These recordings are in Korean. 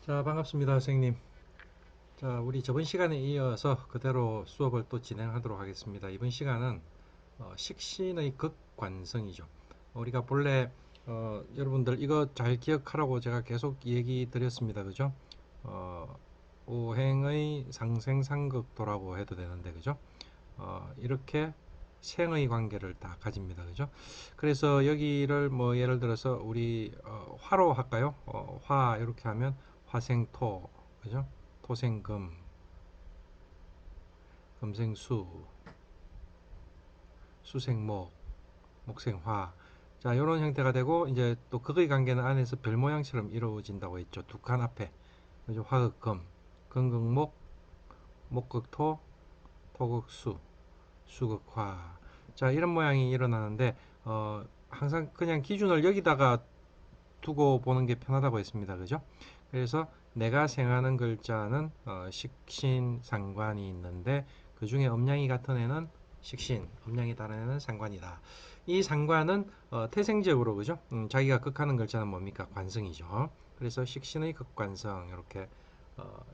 자, 반갑습니다, 선생님. 자, 우리 저번 시간에 이어서 그대로 수업을 또 진행하도록 하겠습니다. 이번 시간은 식신의 극관성이죠. 우리가 본래 여러분들 이거 잘 기억하라고 제가 계속 얘기 드렸습니다. 그죠? 어, 오행의 상생상극도라고 해도 되는데, 그죠? 이렇게 생의 관계를 다 가집니다. 그죠? 그래서 여기를 뭐 예를 들어서 우리 화로 할까요? 화 이렇게 하면 화생토, 그죠? 토생금, 금생수, 수생목, 목생화. 자, 이런 형태가 되고 이제 또 극의 관계는 안에서 별 모양처럼 이루어진다고 했죠. 두 칸 앞에. 그죠? 화극금, 금극목, 목극토, 토극수, 수극화. 자, 이런 모양이 일어나는데 항상 그냥 기준을 여기다가 두고 보는 게 편하다고 했습니다. 그죠? 그래서 내가 생하는 글자는 식신 상관이 있는데 그 중에 음양이 같은 애는 식신, 음양이 다른 애는 상관이다. 이 상관은 태생적으로 그죠? 자기가 극하는 글자는 뭡니까? 관성이죠. 그래서 식신의 극관성 이렇게 어,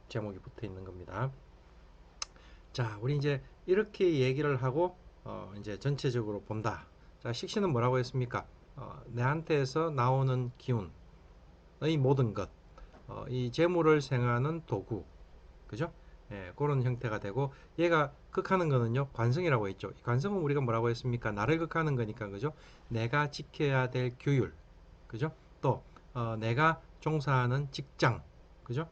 제목이 붙어 있는 겁니다. 자, 우리 이제 이렇게 얘기를 하고 이제 전체적으로 본다. 자, 식신은 뭐라고 했습니까? 내한테서 나오는 기운의 모든 것, 이 재물을 생하는 도구, 그죠? 예, 그런 형태가 되고 얘가 극하는 거는요 관성이라고 했죠. 관성은 우리가 뭐라고 했습니까? 나를 극하는 거니까 그죠? 내가 지켜야 될 규율, 그죠? 또 내가 종사하는 직장, 그죠?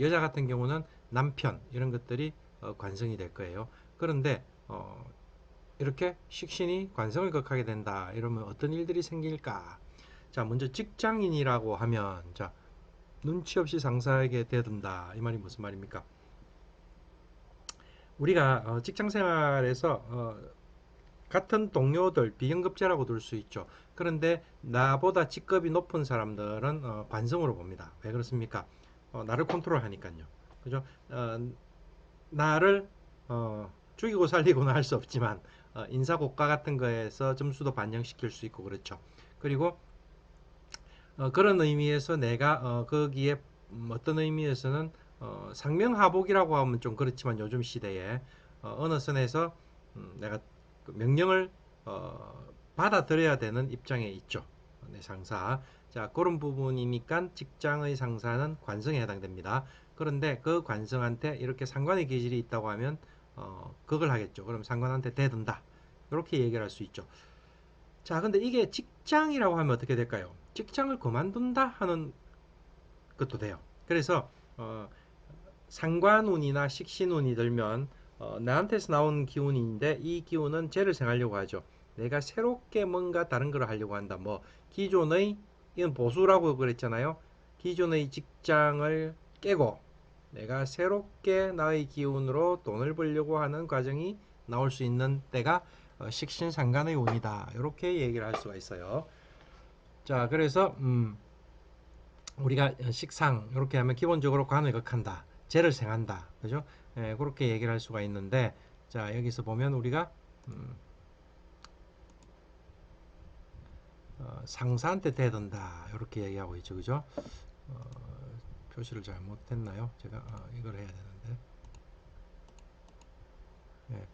여자 같은 경우는 남편 이런 것들이 관성이 될 거예요. 그런데 이렇게 식신이 관성을 극하게 된다. 이러면 어떤 일들이 생길까? 자, 먼저 직장인이라고 하면 자, 눈치 없이 상사에게 대든다. 이 말이 무슨 말입니까? 우리가 직장 생활에서 같은 동료들 비경급제라고 둘 수 있죠. 그런데 나보다 직급이 높은 사람들은 관성으로 봅니다. 왜 그렇습니까? 나를 컨트롤하니까요. 그죠? 나를 죽이고 살리고는 할 수 없지만 인사고과 같은 거에서 점수도 반영시킬 수 있고 그렇죠. 그리고 그런 의미에서 내가 거기에 어떤 의미에서는 상명하복이라고 하면 좀 그렇지만 요즘 시대에 어느 선에서 내가 그 명령을 받아들여야 되는 입장에 있죠. 내 상사. 자, 그런 부분이니까 직장의 상사는 관성에 해당됩니다. 그런데 그 관성한테 이렇게 상관의 기질이 있다고 하면 그걸 하겠죠. 그럼 상관한테 대든다. 이렇게 얘기를 할 수 있죠. 자, 근데 이게 직장이라고 하면 어떻게 될까요? 직장을 그만둔다 하는 것도 돼요. 그래서 상관운이나 식신운이 들면 나한테서 나온 기운인데 이 기운은 죄를 생하려고 하죠. 내가 새롭게 뭔가 다른 걸 하려고 한다. 뭐 기존의 이건 보수라고 그랬잖아요. 기존의 직장을 깨고 내가 새롭게 나의 기운으로 돈을 벌려고 하는 과정이 나올 수 있는 때가 식신상간의 운이다. 이렇게 얘기를 할 수가 있어요. 자, 그래서 우리가 식상 이렇게 하면 기본적으로 관을 극한다, 재를 생한다, 그죠? 예, 그렇게 얘기를 할 수가 있는데, 자 여기서 보면 우리가 상사한테 대든다 이렇게 얘기하고 있죠, 그죠? 표시를 잘못했나요? 제가 이걸 해야 되는데, 예,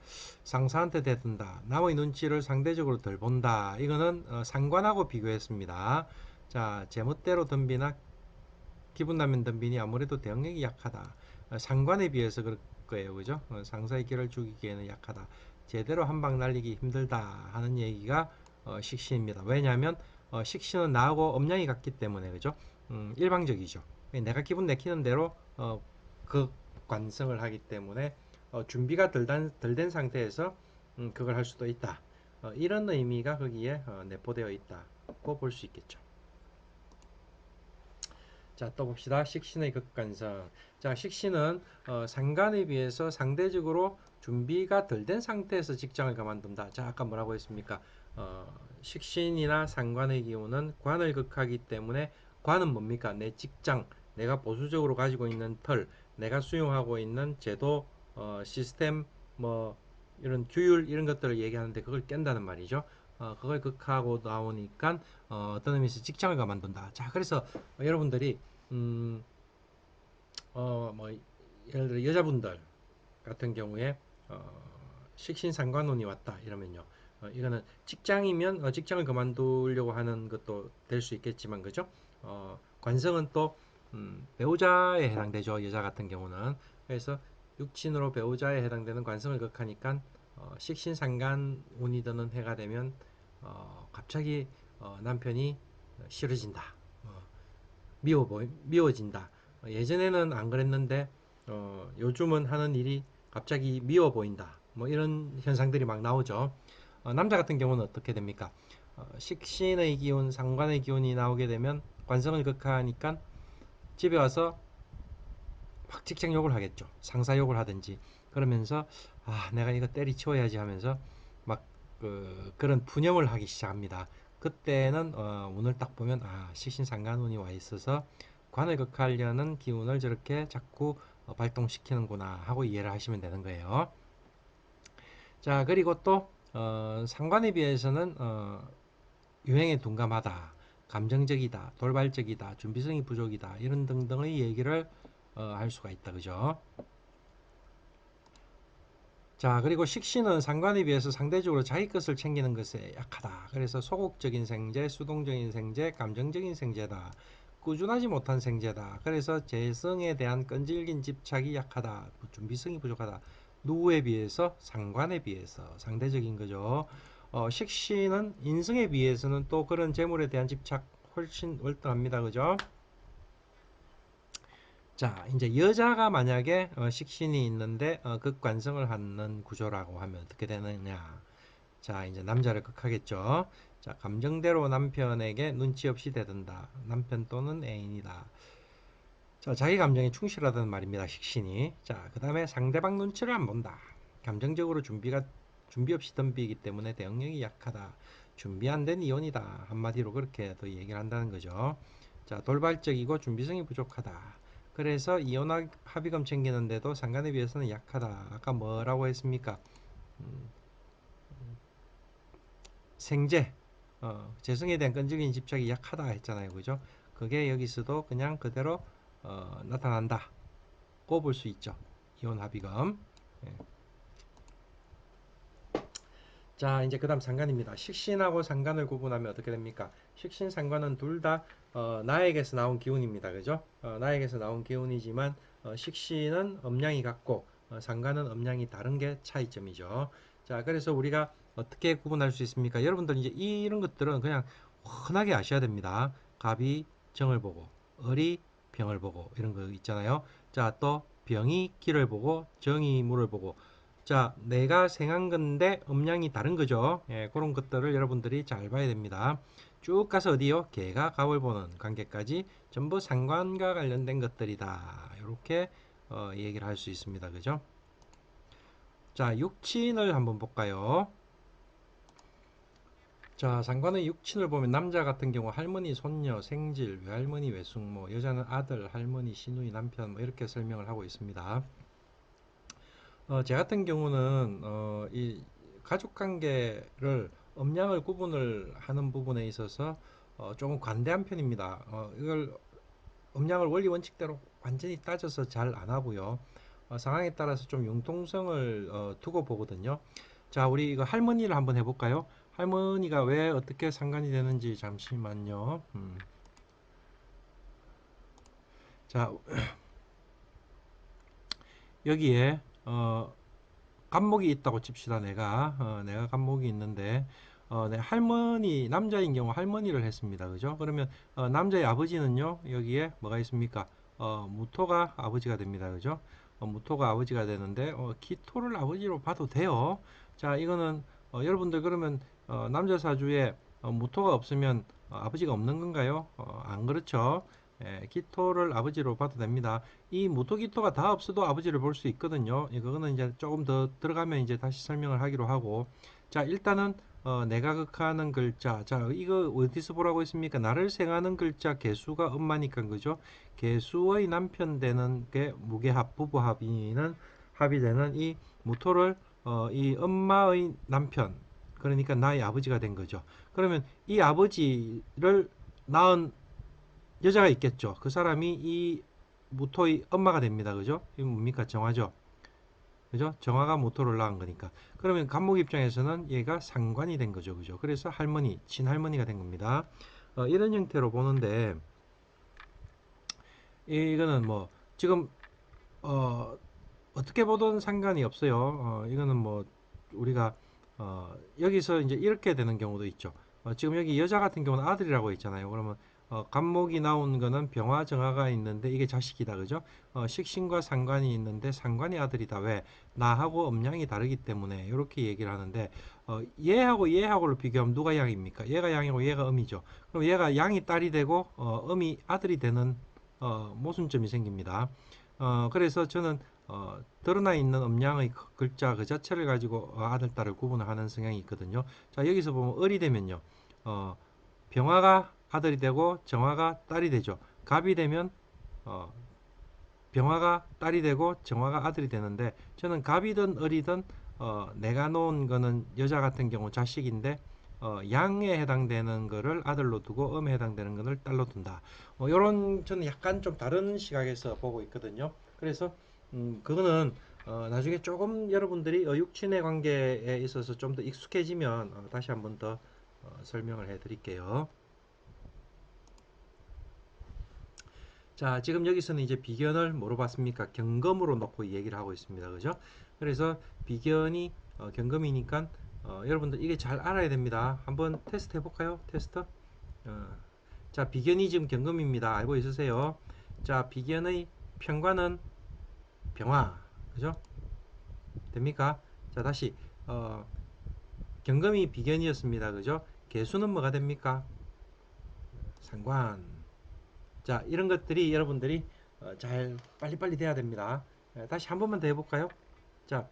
상사한테 대든다, 남의 눈치를 상대적으로 덜 본다. 이거는 상관하고 비교했습니다. 자, 제멋대로 덤비나 기분 나면 덤비니 아무래도 대응력이 약하다. 상관에 비해서 그럴 거예요, 그죠? 상사의 기를 죽이기에는 약하다. 제대로 한 방 날리기 힘들다 하는 얘기가 식신입니다. 왜냐하면 식신은 나하고 음양이 같기 때문에, 그죠? 일방적이죠. 내가 기분 내키는 대로 그 관성을 하기 때문에 준비가 덜된 상태에서 그걸 할 수도 있다. 이런 의미가 거기에 내포되어 있다고 볼 수 있겠죠. 자, 또 봅시다. 식신의 극관성. 자, 식신은 상관에 비해서 상대적으로 준비가 덜 된 상태에서 직장을 그만둔다. 자, 아까 뭐라고 했습니까? 식신이나 상관의 기운은 관을 극하기 때문에 관은 뭡니까? 내 직장, 내가 보수적으로 가지고 있는 틀, 내가 수용하고 있는 제도, 시스템, 뭐 이런 규율 이런 것들을 얘기하는데 그걸 깬다는 말이죠. 그걸 극하고 나오니까 어떤 의미에서 직장을 그만둔다. 자, 그래서 여러분들이 음, 뭐 예를 들어 여자분들 같은 경우에 식신상관운이 왔다 이러면요. 이거는 직장이면 직장을 그만두려고 하는 것도 될 수 있겠지만 그죠? 관성은 또 배우자에 해당되죠. 여자 같은 경우는. 그래서 육친으로 배우자에 해당되는 관성을 극하니까 식신상간운이 드는 해가 되면 갑자기 남편이 싫어진다. 어, 미워진다. 예전에는 안 그랬는데 요즘은 하는 일이 갑자기 미워 보인다. 뭐 이런 현상들이 막 나오죠. 남자 같은 경우는 어떻게 됩니까? 식신의 기운, 상관의 기운이 나오게 되면 관성을 극하니까 집에 와서 막 직장 욕을 하겠죠. 상사 욕을 하든지 그러면서 내가 이거 때리치워야지 하면서 막 그런 분념을 하기 시작합니다. 그때는 운을 딱 보면 식신상간운이 와 있어서 관을 극하려는 기운을 저렇게 자꾸 발동시키는구나 하고 이해를 하시면 되는 거예요. 자, 그리고 또 상관에 비해서는 유행에 둔감하다, 감정적이다, 돌발적이다, 준비성이 부족이다 이런 등등의 얘기를 할 수가 있다, 그죠? 자, 그리고 식신은 상관에 비해서 상대적으로 자기 것을 챙기는 것에 약하다. 그래서 소극적인 생재, 수동적인 생재, 감정적인 생재다. 꾸준하지 못한 생재다. 그래서 재성에 대한 끈질긴 집착이 약하다. 뭐 준비성이 부족하다. 누구에 비해서? 상관에 비해서 상대적인 거죠. 식신은 인성에 비해서는 또 그런 재물에 대한 집착 훨씬 월등합니다. 그죠? 자, 이제 여자가 만약에 식신이 있는데 극관성을 하는 구조라고 하면 어떻게 되느냐? 자, 이제 남자를 극하겠죠. 자, 감정대로 남편에게 눈치 없이 대든다. 남편 또는 애인이다. 자, 자기 감정에 충실하다는 말입니다. 식신이. 자, 그다음에 상대방 눈치를 안 본다. 감정적으로 준비 없이 덤비기 때문에 대응력이 약하다. 준비 안 된 이혼이다. 한마디로 그렇게 또 얘기를 한다는 거죠. 자, 돌발적이고 준비성이 부족하다. 그래서 이혼 합의금 챙기는데도 상관에 비해서는 약하다. 아까 뭐라고 했습니까? 음, 생재, 재성에 대한 끈질긴 집착이 약하다 했잖아요. 그죠? 그게 여기서도 그냥 그대로 나타난다고 볼 수 있죠. 이혼 합의금. 예. 자, 이제 그다음 상관입니다. 식신하고 상관을 구분하면 어떻게 됩니까? 식신, 상관은 둘 다 나에게서 나온 기운입니다. 그죠? 나에게서 나온 기운이지만 식신은 음양이 같고 상관은 음양이 다른 게 차이점이죠. 자, 그래서 우리가 어떻게 구분할 수 있습니까? 여러분들 이제 이런 것들은 그냥 흔하게 아셔야 됩니다. 갑이 정을 보고 을이 병을 보고 이런 거 있잖아요. 자, 또 병이 기를 보고 정이 물을 보고 자, 내가 생한 건데 음량이 다른 거죠. 예, 그런 것들을 여러분들이 잘 봐야 됩니다. 쭉 가서 어디요? 개가 갑을 보는 관계까지 전부 상관과 관련된 것들이다. 이렇게 얘기를 할 수 있습니다. 그죠? 자, 육친을 한번 볼까요? 자, 상관의 육친을 보면 남자 같은 경우 할머니, 손녀, 생질, 외할머니, 외숙모, 여자는 아들, 할머니, 시누이, 남편 뭐 이렇게 설명을 하고 있습니다. 제 같은 경우는 이 가족 관계를 음양을 구분을 하는 부분에 있어서 조금 관대한 편입니다. 이걸 음양을 원리 원칙대로 완전히 따져서 잘 안 하고요. 상황에 따라서 좀 융통성을 두고 보거든요. 자, 우리 이거 할머니를 한번 해볼까요? 할머니가 왜 어떻게 상관이 되는지 잠시만요. 자, 여기에 간목이 있다고 칩시다. 내가 간목이 있는데 내 할머니 남자인 경우 할머니를 했습니다. 그죠? 그러면 남자의 아버지는요. 여기에 뭐가 있습니까? 무토가 아버지가 됩니다. 그죠? 무토가 아버지가 되는데 기토를 아버지로 봐도 돼요. 자, 이거는 여러분들 그러면 남자 사주에 무토가 없으면 아버지가 없는 건가요? 안 그렇죠. 예, 기토를 아버지로 봐도 됩니다. 이 무토기토가 다 없어도 아버지를 볼 수 있거든요. 그거는 이제 조금 더 들어가면 이제 다시 설명을 하기로 하고. 자, 일단은 내가 극하는 글자. 자, 이거 어디서 보라고 했습니까? 나를 생하는 글자 개수가 엄마니까 그죠? 개수의 남편 되는 게 무게합, 부부합이는 합이 되는 이 무토를 이 엄마의 남편 그러니까 나의 아버지가 된 거죠. 그러면 이 아버지를 낳은 여자가 있겠죠. 그 사람이 이 무토의 엄마가 됩니다. 그죠? 이 뭡니까? 정화죠. 그죠? 정화가 모토를 낳은 거니까. 그러면 간목 입장에서는 얘가 상관이 된 거죠. 그죠? 그래서 할머니, 친할머니가 된 겁니다. 이런 형태로 보는데, 이거는 뭐, 지금, 어, 어떻게 보든 상관이 없어요. 이거는 뭐, 우리가, 여기서 이제 이렇게 되는 경우도 있죠. 지금 여기 여자 같은 경우는 아들이라고 있잖아요. 그러면, 간목이 나온 거는 병화, 정화가 있는데 이게 자식이다. 그죠? 식신과 상관이 있는데 상관이 아들이다. 왜? 나하고 음양이 다르기 때문에 이렇게 얘기를 하는데, 얘하고 얘하고를 비교하면 누가 양입니까? 얘가 양이고 얘가 음이죠. 그럼 얘가 양이 딸이 되고, 음이 아들이 되는, 모순점이 생깁니다. 그래서 저는 드러나 있는 음양의 글자 그 자체를 가지고 아들, 딸을 구분을 하는 성향이 있거든요. 자, 여기서 보면 을이 되면요. 어, 병화가 아들이 되고 정화가 딸이 되죠. 갑이 되면 어, 병화가 딸이 되고 정화가 아들이 되는데 저는 갑이든 을이든 내가 놓은 거는 여자 같은 경우 자식인데 양에 해당되는 거를 아들로 두고 음에 해당되는 거를 딸로 둔다. 요런 저는 약간 좀 다른 시각에서 보고 있거든요. 그래서 그거는 나중에 조금 여러분들이 육친의 관계에 있어서 좀 더 익숙해지면 다시 한번 더 설명을 해드릴게요. 자, 지금 여기서는 이제 비견을 뭐로 봤습니까? 경금으로 놓고 얘기를 하고 있습니다. 그죠? 그래서 비견이 경금이니까 여러분들 이게 잘 알아야 됩니다. 한번 테스트 해볼까요? 테스트. 어, 자, 비견이 지금 경금입니다. 알고 있으세요? 자, 비견의 편관은 병화. 그죠? 됩니까? 자, 다시 경금이 비견이었습니다. 그죠? 개수는 뭐가 됩니까? 상관. 자, 이런 것들이 여러분들이 잘 빨리빨리 돼야 됩니다. 다시 한 번만 더 해볼까요? 자,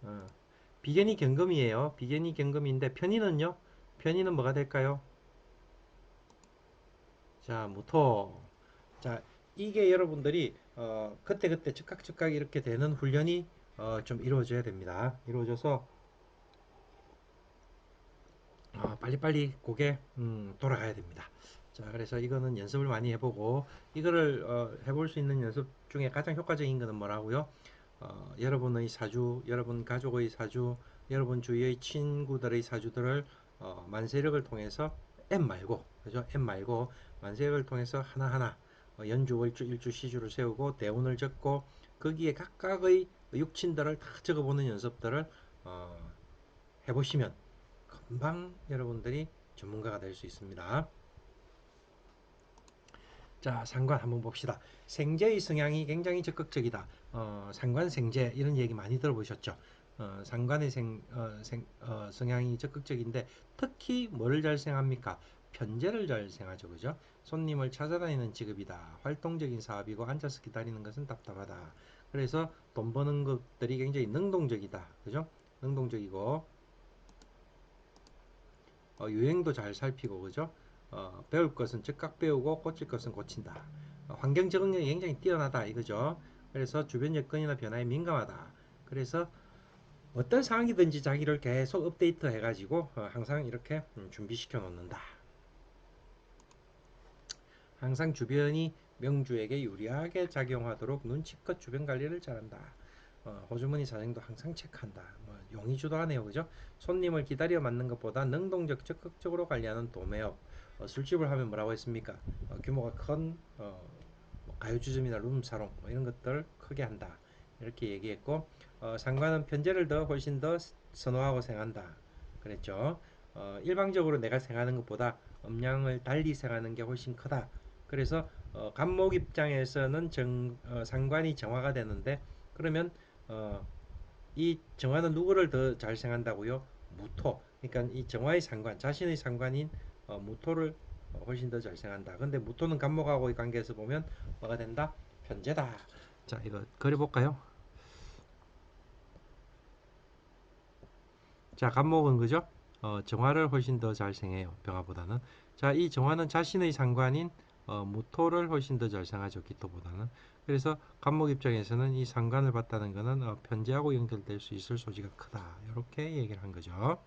어, 비견이 경금이에요. 비견이 경금인데 편의는요? 편의는 뭐가 될까요? 자, 무토. 자, 이게 여러분들이 그때그때 즉각 이렇게 되는 훈련이 좀 이루어져야 됩니다. 이루어져서 빨리빨리 그게 돌아가야 됩니다. 자, 그래서 이거는 연습을 많이 해보고 이거를 해볼 수 있는 연습 중에 가장 효과적인 거는 뭐라고요? 여러분의 사주, 여러분 가족의 사주, 여러분 주위의 친구들의 사주들을 만세력을 통해서 M 말고, 그죠? M 말고 만세력을 통해서 하나하나 연주, 월주, 일주, 시주를 세우고 대운을 적고 거기에 각각의 육친들을 다 적어보는 연습들을 어, 해보시면 금방 여러분들이 전문가가 될 수 있습니다. 자, 상관 한번 봅시다. 생재의 성향이 굉장히 적극적이다. 상관 생재 이런 얘기 많이 들어보셨죠? 상관의 성향이 적극적인데 특히 뭐를 잘 생합니까? 편제를 잘 생하죠, 그죠? 손님을 찾아다니는 직업이다. 활동적인 사업이고 앉아서 기다리는 것은 답답하다. 그래서 돈 버는 것들이 굉장히 능동적이다, 그죠? 능동적이고 유행도 잘 살피고 그죠? 배울 것은 즉각 배우고 고칠 것은 고친다. 환경 적응력이 굉장히 뛰어나다 이거죠. 그래서 주변 여건이나 변화에 민감하다. 그래서 어떤 상황이든지 자기를 계속 업데이트 해가지고 항상 이렇게 준비시켜 놓는다. 항상 주변이 명주에게 유리하게 작용하도록 눈치껏 주변 관리를 잘한다. 호주머니 사정도 항상 체크한다. 뭐 용이 주도하네요, 그죠? 손님을 기다려 맞는 것보다 능동적 적극적으로 관리하는 도매업. 술집을 하면 뭐라고 했습니까? 규모가 큰 뭐 가요주점이나 룸사롱 뭐 이런 것들 크게 한다. 이렇게 얘기했고 상관은 편제를 더 훨씬 더 선호하고 생한다. 그랬죠. 일방적으로 내가 생하는 것보다 음량을 달리 생하는 게 훨씬 크다. 그래서 간목 입장에서는 상관이 정화가 되는데 그러면 어, 이 정화는 누구를 더 잘 생한다고요? 무토. 그러니까 이 정화의 상관, 자신의 상관인 무토를 훨씬 더 잘 생한다. 근데 무토는 간목하고의 관계에서 보면 뭐가 된다? 편제다. 자, 이거 그려볼까요? 자, 간목은 그죠? 정화를 훨씬 더 잘 생해요. 병화보다는. 자, 이 정화는 자신의 상관인 무토를 훨씬 더 잘 생하죠. 기토보다는. 그래서 간목 입장에서는 이 상관을 봤다는 것은 편제하고 연결될 수 있을 소지가 크다. 이렇게 얘기를 한 거죠.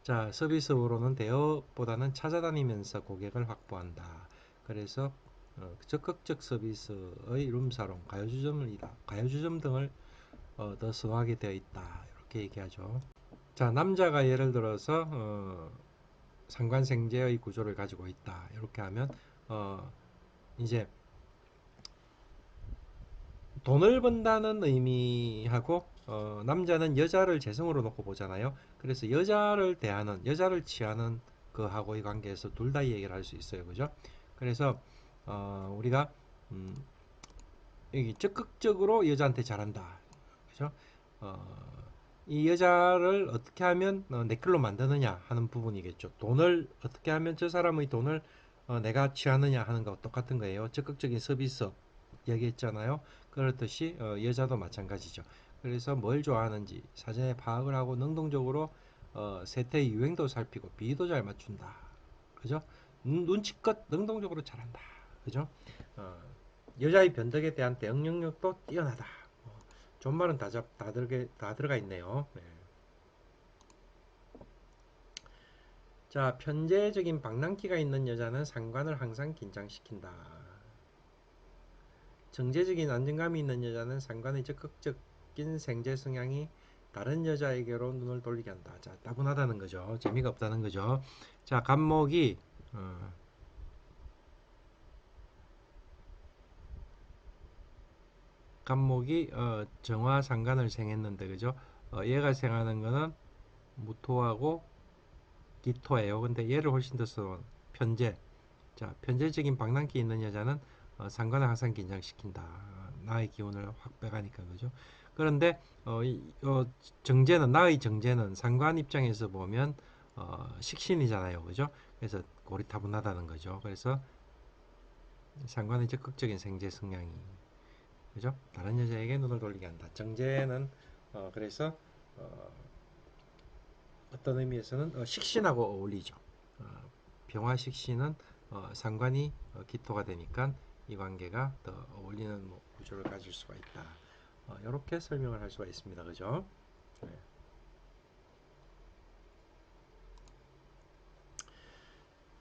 자, 서비스로는 대여보다는 찾아다니면서 고객을 확보한다. 그래서 적극적 서비스의 룸사롱, 가요주점 등을 더 선호하게 되어 있다. 이렇게 얘기하죠. 자, 남자가 예를 들어서 상관생제의 구조를 가지고 있다. 이렇게 하면 이제 돈을 번다는 의미하고 남자는 여자를 재성으로 놓고 보잖아요. 그래서 여자를 취하는 그하고의 관계에서 둘 다 얘기를 할 수 있어요. 그죠? 그래서 우리가 음, 여기 적극적으로 여자한테 잘한다. 그죠? 어, 이 여자를 어떻게 하면 내 걸로 만드느냐 하는 부분이겠죠. 돈을 어떻게 하면 저 사람의 돈을 내가 취하느냐 하는 거와 똑같은 거예요. 적극적인 서비스업 얘기했잖아요. 그렇듯이 여자도 마찬가지죠. 그래서 뭘 좋아하는지 사전에 파악을 하고 능동적으로 세태의 유행도 살피고 비위도 잘 맞춘다. 그죠? 눈치껏 능동적으로 잘한다. 그죠? 어, 여자의 변덕에 대한 대응 능력도 뛰어나다. 존말은 다 들어가 있네요. 네. 자, 편제적인 방랑기가 있는 여자는 상관을 항상 긴장시킨다. 정제적인 안정감이 있는 여자는 상관의 적극적인 생제 성향이 다른 여자에게로 눈을 돌리게 한다. 자, 따분하다는 거죠. 재미가 없다는 거죠. 자, 어, 간목이 정화 상관을 생했는데 그죠? 얘가 생하는 거는 무토하고 기토예요. 근데 얘를 훨씬 더 써. 편제. 자, 편제적인 방랑기 있는 여자는 상관을 항상 긴장시킨다. 나의 기운을 확 빼가니까 그죠? 그런데 나의 정제는 상관 입장에서 보면 식신이잖아요, 그죠? 그래서 고리타분하다는 거죠. 그래서 상관의 적극적인 생제 성향이 그죠? 다른 여자에게 눈을 돌리게 한다. 정제는 그래서 어, 어떤 의미에서는 식신하고 어울리죠. 어, 병화식신은 상관이 기토가 되니까 이 관계가 더 어울리는 뭐 구조를 가질 수가 있다. 이렇게 설명을 할 수가 있습니다. 그죠? 네.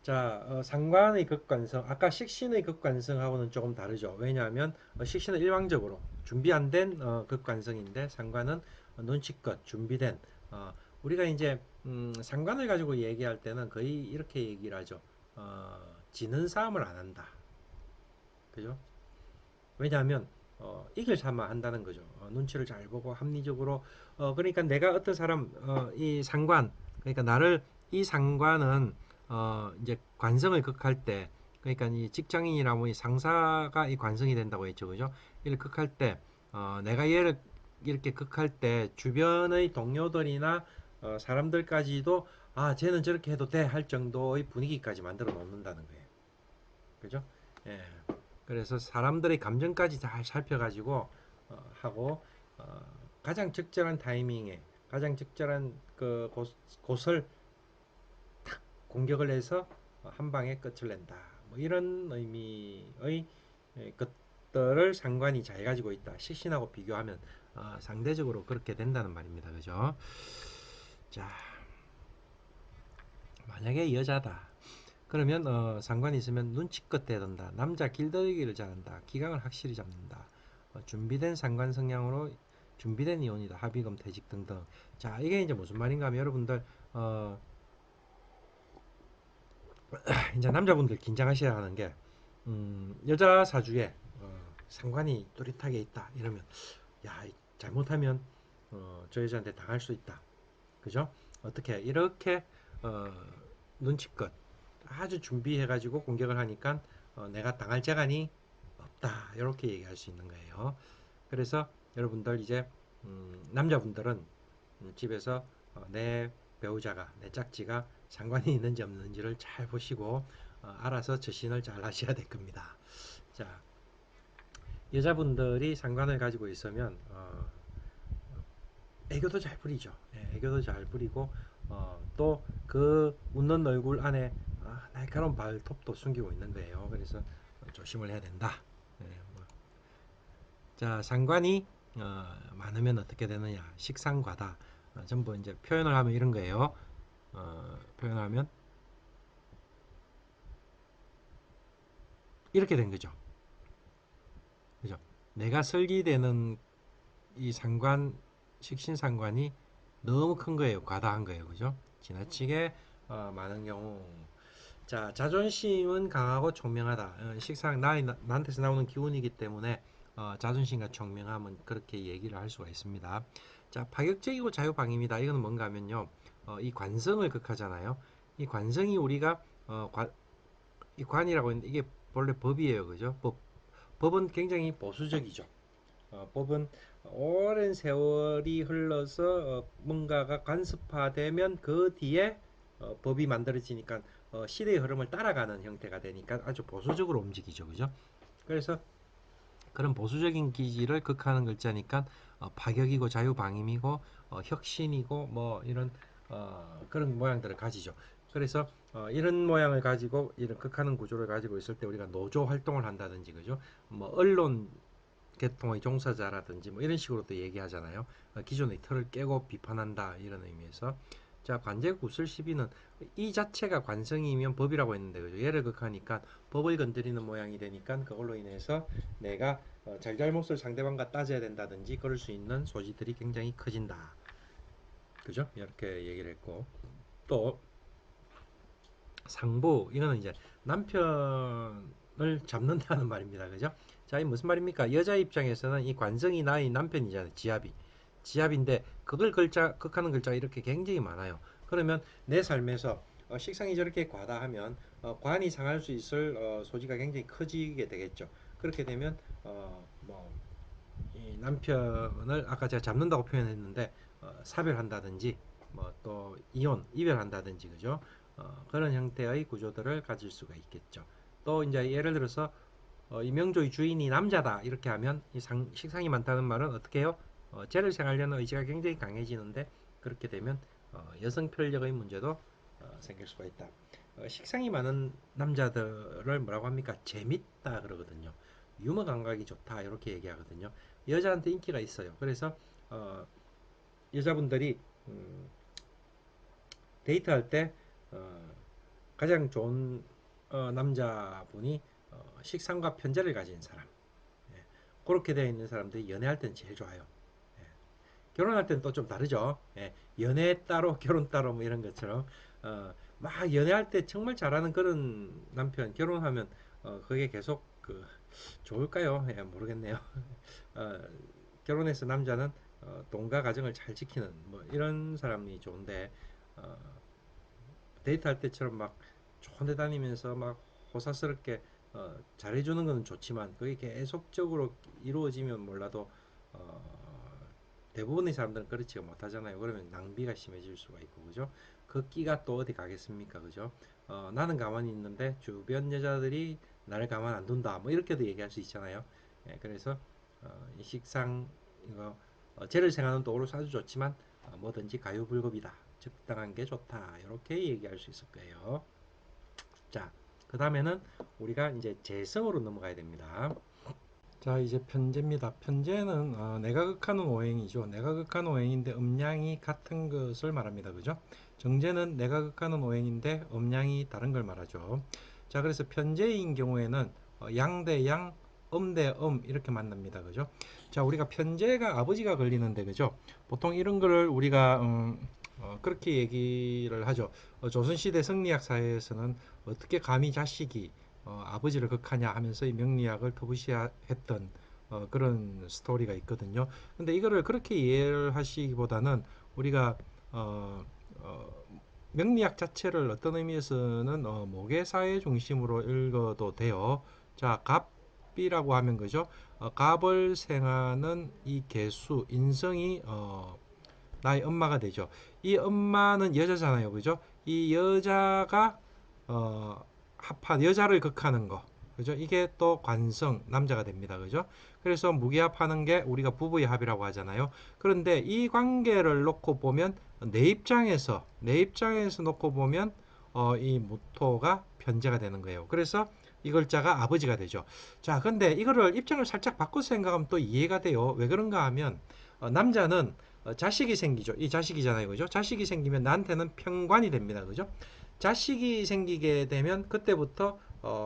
자, 상관의 극관성, 아까 식신의 극관성하고는 조금 다르죠. 왜냐하면 식신은 일방적으로 준비 안 된 극관성인데 상관은 눈치껏 준비된 우리가 이제 상관을 가지고 얘기할 때는 거의 이렇게 얘기를 하죠. 지는 싸움을 안 한다. 그죠? 왜냐하면 이길 삼아 한다는 거죠. 눈치를 잘 보고 합리적으로 그러니까 내가 어떤 사람 이 상관 그러니까 이 상관은 이제 관성을 극할 때 그러니까 이 직장인이라 뭐 이 상사가 이 관성이 된다고 했죠, 그죠? 이를 극할 때 내가 얘를 이렇게 극할 때 주변의 동료들이나 사람들까지도 쟤는 저렇게 해도 돼 할 정도의 분위기까지 만들어 놓는다는 거예요. 그죠? 예. 그래서 사람들의 감정까지 잘 살펴가지고 하고 어, 가장 적절한 타이밍에 가장 적절한 곳을 공격을 해서 한 방에 끝을 낸다. 뭐 이런 의미의 것들을 상관이 잘 가지고 있다. 식신하고 비교하면 상대적으로 그렇게 된다는 말입니다. 그죠? 자, 만약에 여자다. 그러면 상관이 있으면 눈치껏 대든다. 남자 길들이기를 잘한다. 기강을 확실히 잡는다. 준비된 상관 성향으로 준비된 이혼이다. 합의금, 퇴직 등등. 자, 이게 이제 무슨 말인가 하면 여러분들 이제 남자분들 긴장하셔야 하는 게 여자 사주에 상관이 또렷하게 있다. 이러면 야, 잘못하면 저 여자한테 당할 수 있다. 그죠? 어떻게 이렇게 어, 눈치껏 아주 준비해가지고 공격을 하니까 내가 당할 재간이 없다 이렇게 얘기할 수 있는 거예요. 그래서 여러분들 이제 남자분들은 집에서 내 배우자가 내 짝지가 상관이 있는지 없는지를 잘 보시고 알아서 처신을 잘 하셔야 될 겁니다. 자, 여자분들이 상관을 가지고 있으면 애교도 잘 부리죠. 예, 애교도 잘 부리고 또 그 웃는 얼굴 안에 날카로운 발톱도 숨기고 있는 거예요. 그래서 조심을 해야 된다. 예, 뭐. 자, 상관이 많으면 어떻게 되느냐? 식상과다. 전부 이제 표현을 하면 이런 거예요. 표현하면 이렇게 된 거죠. 그죠? 내가 설계되는 이 상관, 식신상관이 너무 큰 거예요. 과다한 거예요. 그죠? 지나치게 많은 경우. 자, 자존심은 강하고 총명하다. 식상 나한테서 나오는 기운이기 때문에 자존심과 총명함은 그렇게 얘기를 할 수가 있습니다. 자, 파격적이고 자유방임이다. 이거는 뭔가 하면요. 이 관성을 극하잖아요. 이 관성이 우리가 이 관이라고 했는데 이게 원래 법이에요. 그죠? 법은 굉장히 보수적이죠. 법은 오랜 세월이 흘러서 뭔가가 관습화되면 그 뒤에 법이 만들어지니까 시대의 흐름을 따라가는 형태가 되니까 아주 보수적으로 움직이죠. 그죠? 그래서 그런 보수적인 기질을 극하는 글자니까 파격이고 자유방임이고 혁신이고 뭐 이런 그런 모양들을 가지죠. 그래서 이런 모양을 가지고 이런 극하는 구조를 가지고 있을 때 우리가 노조 활동을 한다든지 그죠? 뭐 언론 계통의 종사자라든지 뭐 이런 식으로도 얘기하잖아요. 기존의 틀을 깨고 비판한다 이런 의미에서 자 관제국 우슬 시비는 이 자체가 관성이면 법이라고 했는데 그죠? 얘를 극하니까 법을 건드리는 모양이 되니까 그걸로 인해서 내가 잘잘못을 상대방과 따져야 된다든지 그럴 수 있는 소지들이 굉장히 커진다. 그죠? 이렇게 얘기를 했고 또 상부 이거는 이제 남편을 잡는다는 말입니다. 그죠? 자, 이 무슨 말입니까? 여자 입장에서는 이 관성이 나의 남편이잖아요. 지압이. 지압인데 그걸 극하는 글자가 이렇게 굉장히 많아요. 그러면 내 삶에서 식상이 저렇게 과다하면 관이 상할 수 있을 소지가 굉장히 커지게 되겠죠. 그렇게 되면 뭐 이 남편을 아까 제가 잡는다고 표현했는데 사별한다든지 뭐 또 이혼, 이별한다든지 그죠? 그런 형태의 구조들을 가질 수가 있겠죠. 또 이제 예를 들어서 이 명조의 주인이 남자다 이렇게 하면 식상이 많다는 말은 어떻게 해요? 죄를 생하려는 의지가 굉장히 강해지는데 그렇게 되면 여성 편력의 문제도 생길 수가 있다. 식상이 많은 남자들을 뭐라고 합니까? 재밌다 그러거든요. 유머 감각이 좋다 이렇게 얘기하거든요. 여자한테 인기가 있어요. 그래서 어, 여자분들이 음, 데이트할 때 가장 좋은 남자분이 식상과 편제를 가진 사람. 예. 그렇게 되어 있는 사람들이 연애할 때는 제일 좋아요. 예. 결혼할 때는 또 좀 다르죠. 예. 연애 따로 결혼 따로 뭐 이런 것처럼 막 연애할 때 정말 잘하는 그런 남편 결혼하면 그게 계속 좋을까요? 예, 모르겠네요. 어, 결혼해서 남자는 돈과 가정을 잘 지키는 뭐 이런 사람이 좋은데 어, 데이트할 때처럼 막 좋은 데 다니면서 막 호사스럽게 잘해주는 건 좋지만 그게 계속적으로 이루어지면 몰라도 대부분의 사람들은 그렇지가 못하잖아요. 그러면 낭비가 심해질 수가 있고 그죠? 그 끼가 또 어디 가겠습니까? 그죠? 나는 가만히 있는데 주변 여자들이 나를 가만 안 둔다. 뭐 이렇게도 얘기할 수 있잖아요. 예, 그래서 이 식상 이거 재를 생하는 도구로 아주 좋지만 뭐든지 가유불급이다. 적당한 게 좋다. 이렇게 얘기할 수 있을 거예요. 자, 그 다음에는 우리가 이제 재성으로 넘어가야 됩니다. 자, 이제 편제입니다. 편제는 내가 극하는 오행이죠. 내가 극하는 오행인데 음양이 같은 것을 말합니다. 그죠? 정제는 내가 극하는 오행인데 음양이 다른 걸 말하죠. 자, 그래서 편제인 경우에는 양 대 양, 음 대 이렇게 만납니다. 그죠? 자, 우리가 편제가 아버지가 걸리는데 그죠? 보통 이런 거를 우리가 그렇게 얘기를 하죠. 조선시대 성리학 사회에서는 어떻게 감히 자식이 아버지를 극하냐 하면서 이 명리학을 터부시했던 그런 스토리가 있거든요. 근데 이거를 그렇게 이해를 하시기보다는 우리가 어, 어, 명리학 자체를 어떤 의미에서는 모계사회 중심으로 읽어도 돼요. 자, 갑이라고 하면 그죠? 갑을 생하는 이 개수, 인성이 나의 엄마가 되죠. 이 엄마는 여자잖아요. 그죠? 이 여자가 합한 여자를 극하는 거. 그죠? 이게 또 관성 남자가 됩니다. 그죠? 그래서 무기합하는 게 우리가 부부의 합이라고 하잖아요. 그런데 이 관계를 놓고 보면 내 입장에서 놓고 보면 이 무토가 편제가 되는 거예요. 그래서 이 글자가 아버지가 되죠. 자, 근데 이거를 입장을 살짝 바꿔서 생각하면 또 이해가 돼요. 왜 그런가 하면 남자는 자식이 생기죠. 이 자식이잖아요. 그죠? 자식이 생기면 나한테는 평관이 됩니다. 그죠? 자식이 생기게 되면 그때부터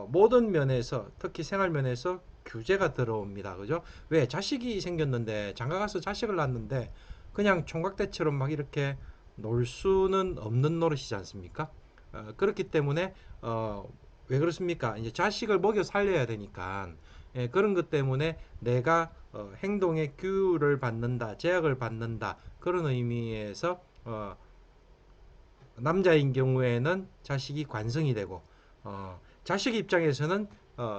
모든 면에서 특히 생활 면에서 규제가 들어옵니다. 그죠? 왜? 자식이 생겼는데 장가 가서 자식을 낳았는데 그냥 총각대처럼 막 이렇게 놀 수는 없는 노릇이지 않습니까? 그렇기 때문에 왜 그렇습니까? 이제 자식을 먹여 살려야 되니까 예, 그런 것 때문에 내가 행동의 규율을 받는다, 제약을 받는다 그런 의미에서 남자인 경우에는 자식이 관성이 되고 자식 입장에서는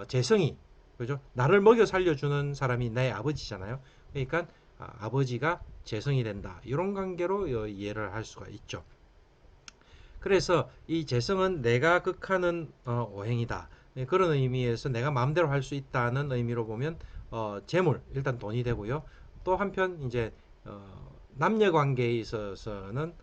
재성이 그죠? 나를 먹여 살려주는 사람이 내 아버지잖아요. 그러니까 아버지가 재성이 된다. 이런 관계로 이해를 할 수가 있죠. 그래서 이 재성은 내가 극하는 오행이다. 네, 그런 의미에서 내가 마음대로 할 수 있다는 의미로 보면 재물 일단 돈이 되고요. 또 한편 이제 남녀 관계에 있어서는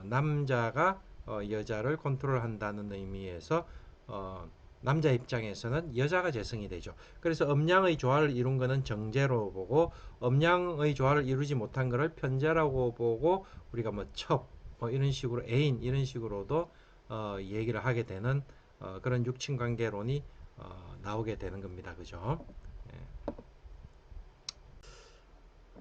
남자가 여자를 컨트롤한다는 의미에서 어, 남자 입장에서는 여자가 재성이 되죠. 그래서 음양의 조화를 이룬 것은 정제로 보고 음양의 조화를 이루지 못한 것을 편제라고 보고 우리가 뭐 첩, 뭐 이런 식으로 애인 이런 식으로도 얘기를 하게 되는 그런 육친 관계론이 나오게 되는 겁니다. 그죠? 예.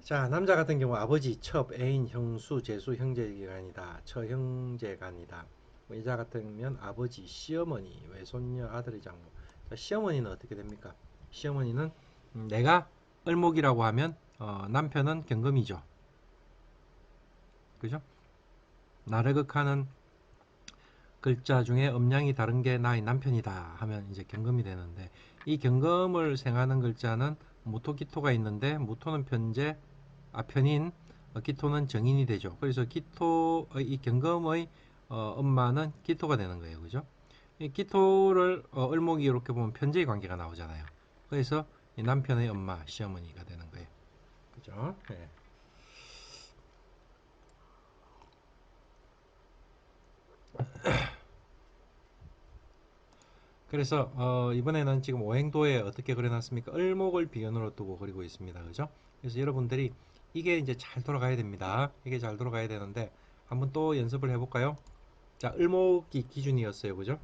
자, 남자 같은 경우 아버지, 첩, 애인, 형수, 제수, 형제기간이다. 처형제간이다. 뭐 여자 같으면 아버지, 시어머니, 외손녀, 아들의 장모. 자, 시어머니는 어떻게 됩니까? 시어머니는 내가 을목이라고 하면 남편은 경금이죠. 그죠? 나를 극하는 글자 중에 음량이 다른 게 나의 남편이다 하면 이제 경금이 되는데 이 경금을 생하는 글자는 무토 기토가 있는데 무토는 편제 편인 기토는 정인이 되죠. 그래서 기토의 이 경금의 엄마는 기토가 되는 거예요. 그죠? 이 기토를 을목이 이렇게 보면 편제의 관계가 나오잖아요. 그래서 이 남편의 엄마 시어머니가 되는 거예요. 그죠? 네. 그래서 이번에는 지금 오행도에 어떻게 그려놨습니까? 을목을 비견으로 두고 그리고 있습니다. 그죠? 그래서 여러분들이 이게 이제 잘 돌아가야 됩니다. 이게 잘 돌아가야 되는데 한번 또 연습을 해볼까요? 자, 을목이 기준이었어요. 그죠?